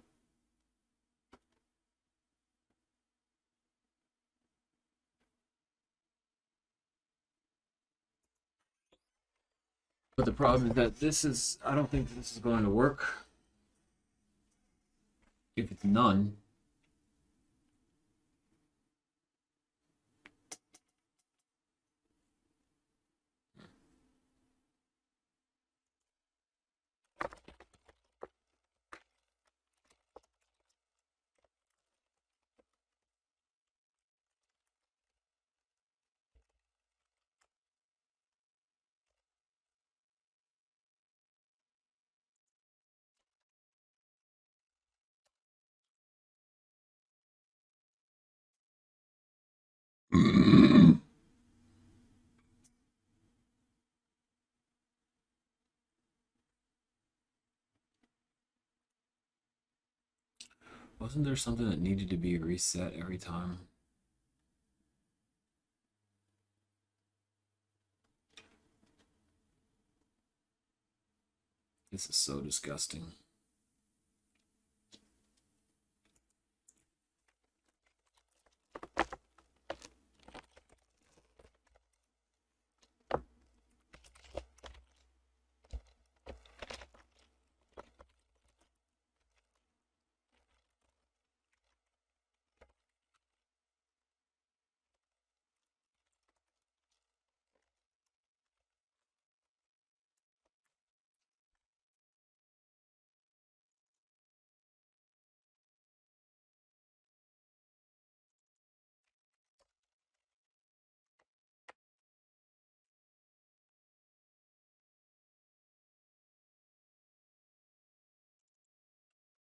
But the problem is that I don't think this is going to work. If it's none, wasn't there something that needed to be reset every time? This is so disgusting.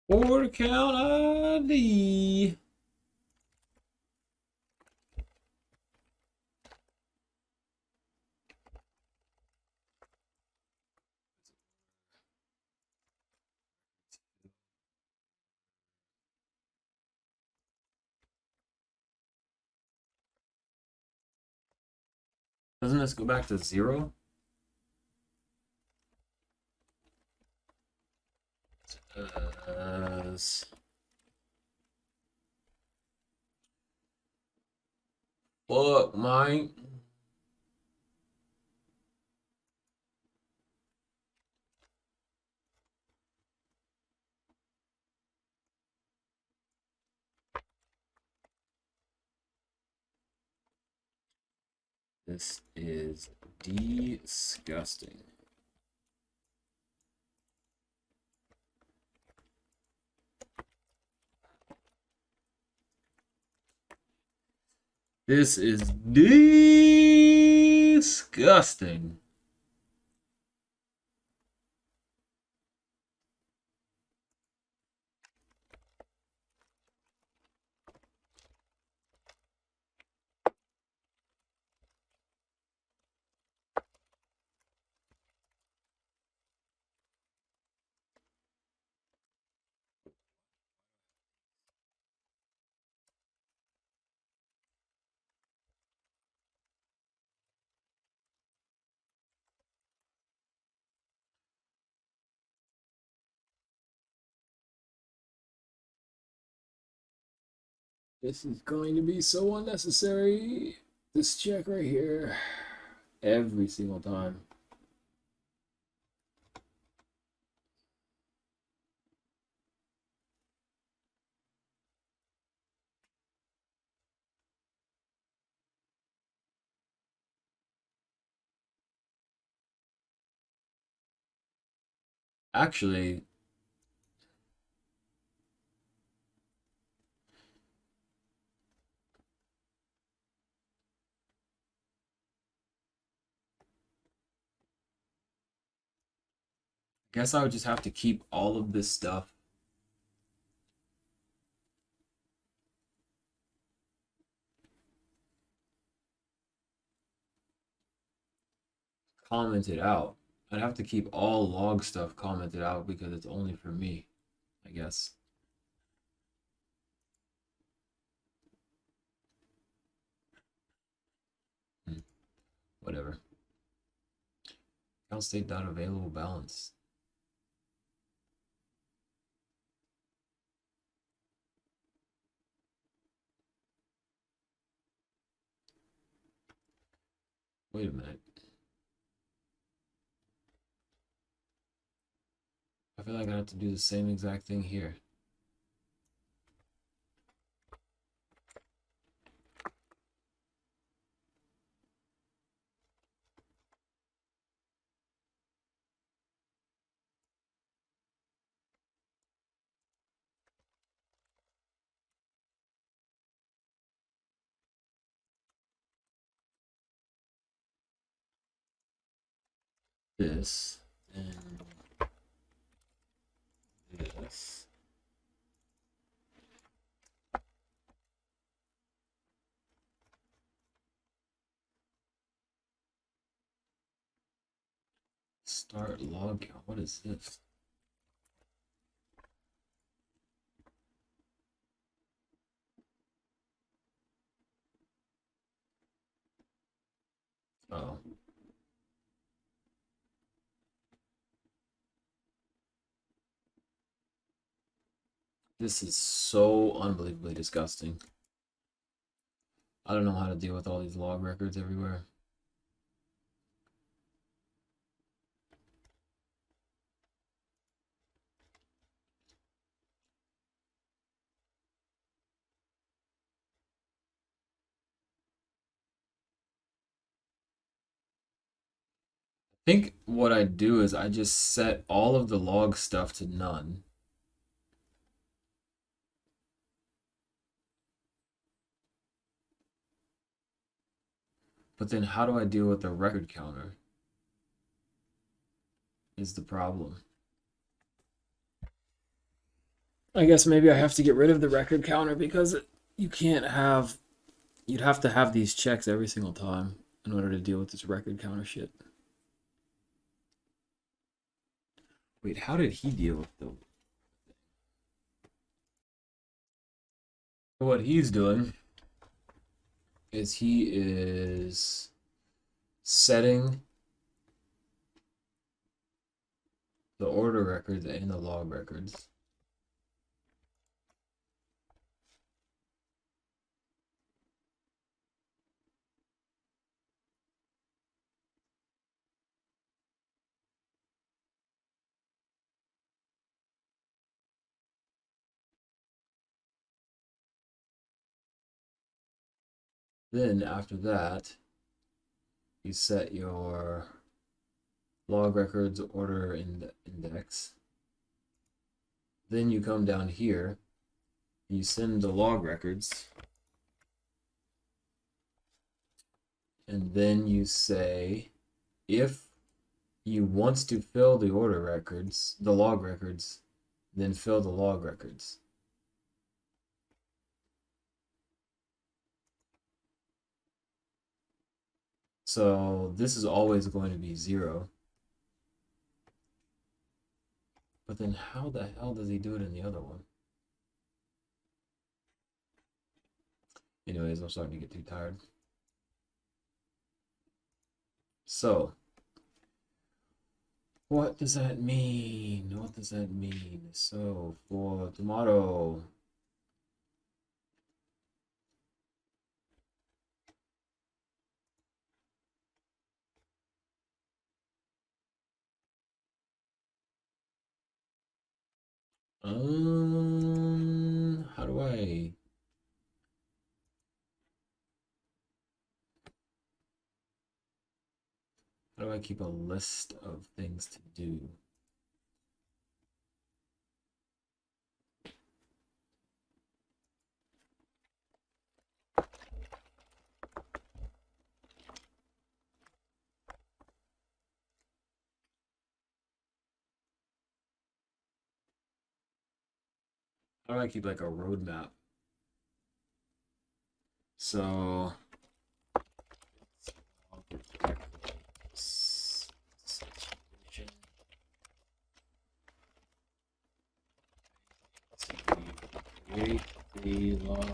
Word count ID. Doesn't this go back to 0? Fuck, Mike. This is disgusting. This is disgusting. This is going to be so unnecessary. This check right here. Every single time. Actually, I guess I would just have to keep all of this stuff. Commented out. I'd have to keep all log stuff commented out because it's only for me, I guess. Whatever. Account state dot available balance. Wait a minute. I feel like I have to do the same exact thing here. This and this. Start log count. What is this? Oh. This is so unbelievably disgusting. I don't know how to deal with all these log records everywhere. I think what I do is I just set all of the log stuff to none. But then how do I deal with the record counter? Is the problem. I guess maybe I have to get rid of the record counter because you can't have, you'd have to have these checks every single time in order to deal with this record counter shit. Wait, how did he deal with the? What he's doing is he is setting the order records and the log records. Then after that, you set your log records order index. Then you come down here, you send the log records, and then you say if you want to fill the order records, the log records, then fill the log records. So this is always going to be 0. But then how the hell does he do it in the other one? Anyways, I'm starting to get too tired. So, what does that mean? What does that mean? So, for tomorrow, how do I keep a list of things to do? How do I keep like a roadmap? So, create the log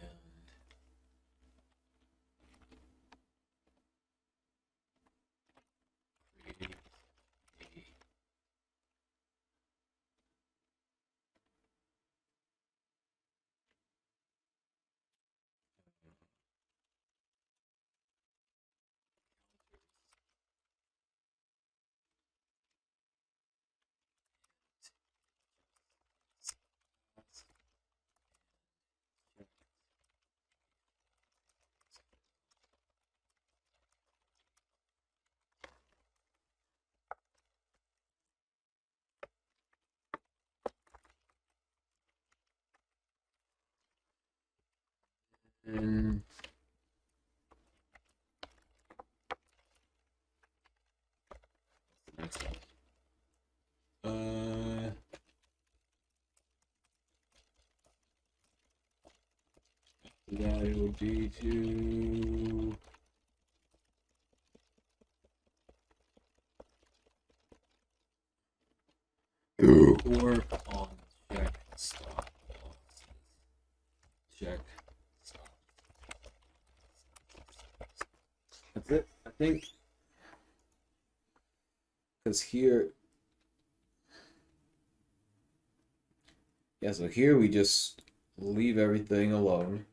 and create and next one. That it would be to work on check stop losses. Check stop. That's it. I think because here, yeah. So here we just leave everything alone.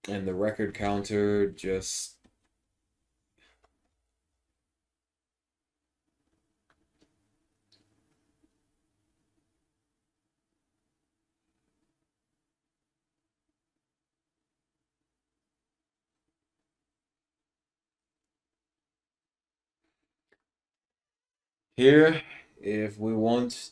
And the record counter just here, if we want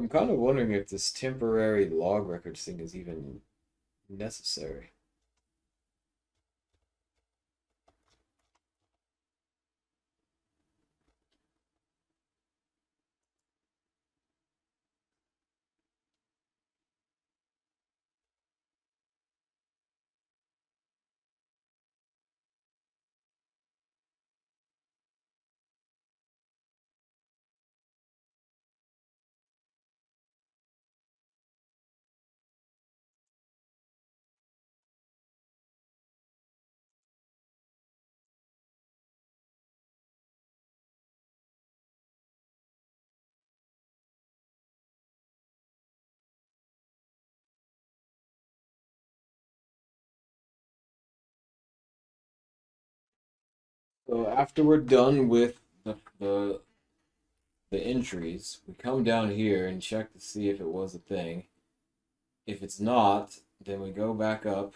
I'm kind of wondering if this temporary log records thing is even necessary. So after we're done with the entries, we come down here and check to see if it was a thing. If it's not, then we go back up.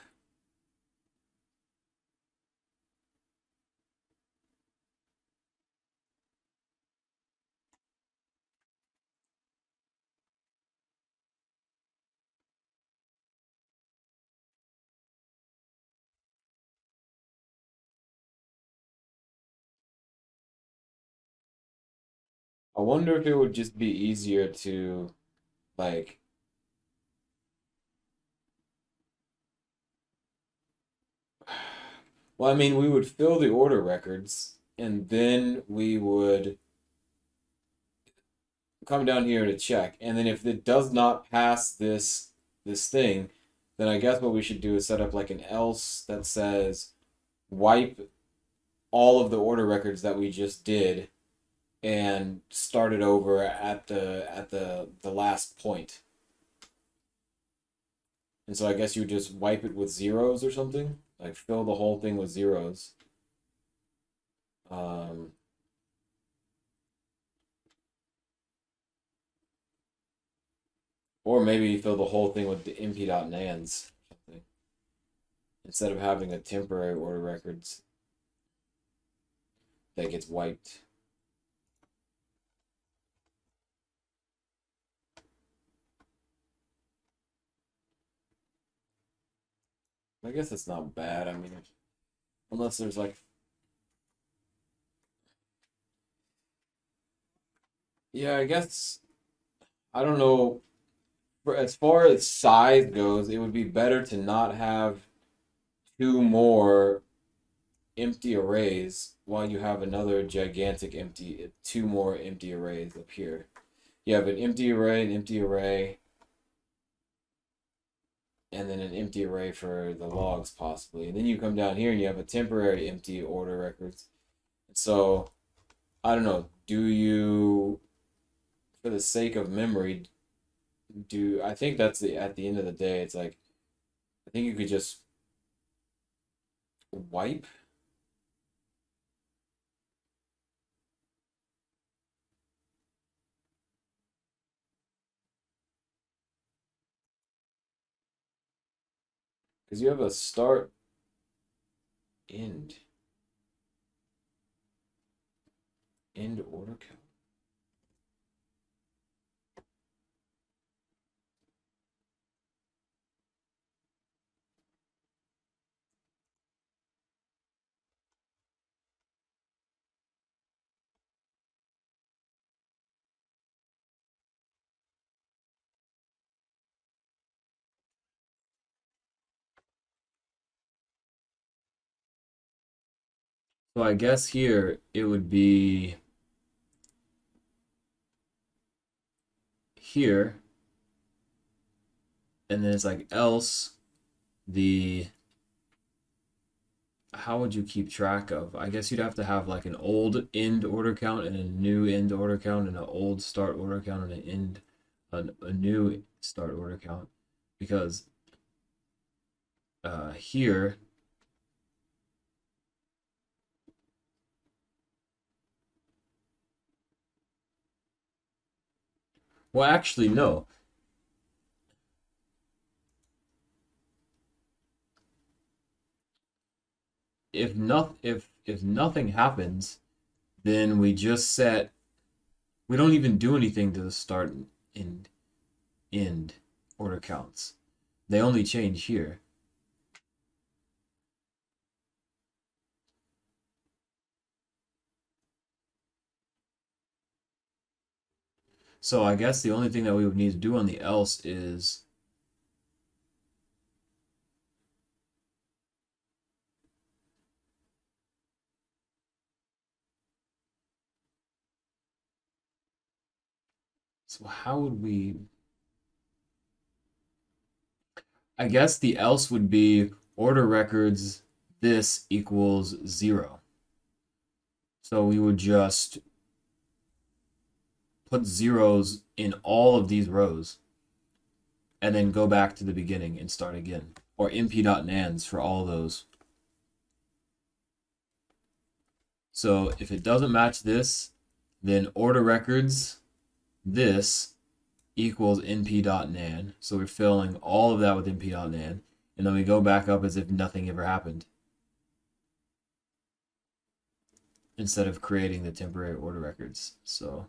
I wonder if it would just be easier to like well, I mean, we would fill the order records and then we would come down here to check. And then if it does not pass this thing, then I guess what we should do is set up like an else that says wipe all of the order records that we just did and start it over at the last point. And so I guess you would just wipe it with zeros or something, like fill the whole thing with zeros. Um, or maybe you fill the whole thing with the mp.nans or something instead of having a temporary order records that gets wiped. I guess it's not bad. I mean, unless there's like, yeah, I guess I don't know. For as far as size goes, it would be better to not have two more empty arrays while you have another gigantic empty, two more empty arrays up here. You have an empty array, and then an empty array for the logs possibly. And then you come down here and you have a temporary empty order records. So I don't know. Do you, for the sake of memory, do I think that's the at the end of the day, it's like I think you could just wipe. Because you have a start end end order count. So I guess here it would be here, and then it's like else the how would you keep track of? I guess you'd have to have like an old end order count and a new end order count and an old start order count and a new start order count because here well actually no. If nothing happens, then we just set we don't even do anything to the start and end. end order counts. They only change here. So I guess the only thing that we would need to do on the else is so how would we, I guess the else would be order records this equals 0. So we would just put zeros in all of these rows and then go back to the beginning and start again. Or np.nands for all of those. So if it doesn't match this, then order records this equals np.nan. So we're filling all of that with np.nan. And then we go back up as if nothing ever happened, instead of creating the temporary order records. So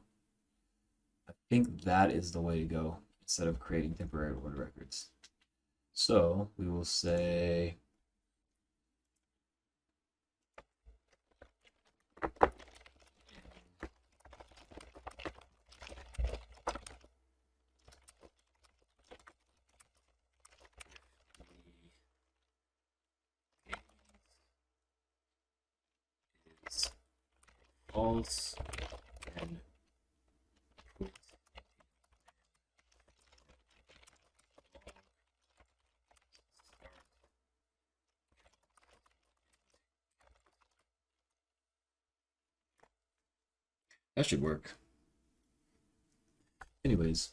I think that is the way to go, instead of creating temporary order records. So we will say is false and put that should work. Anyways,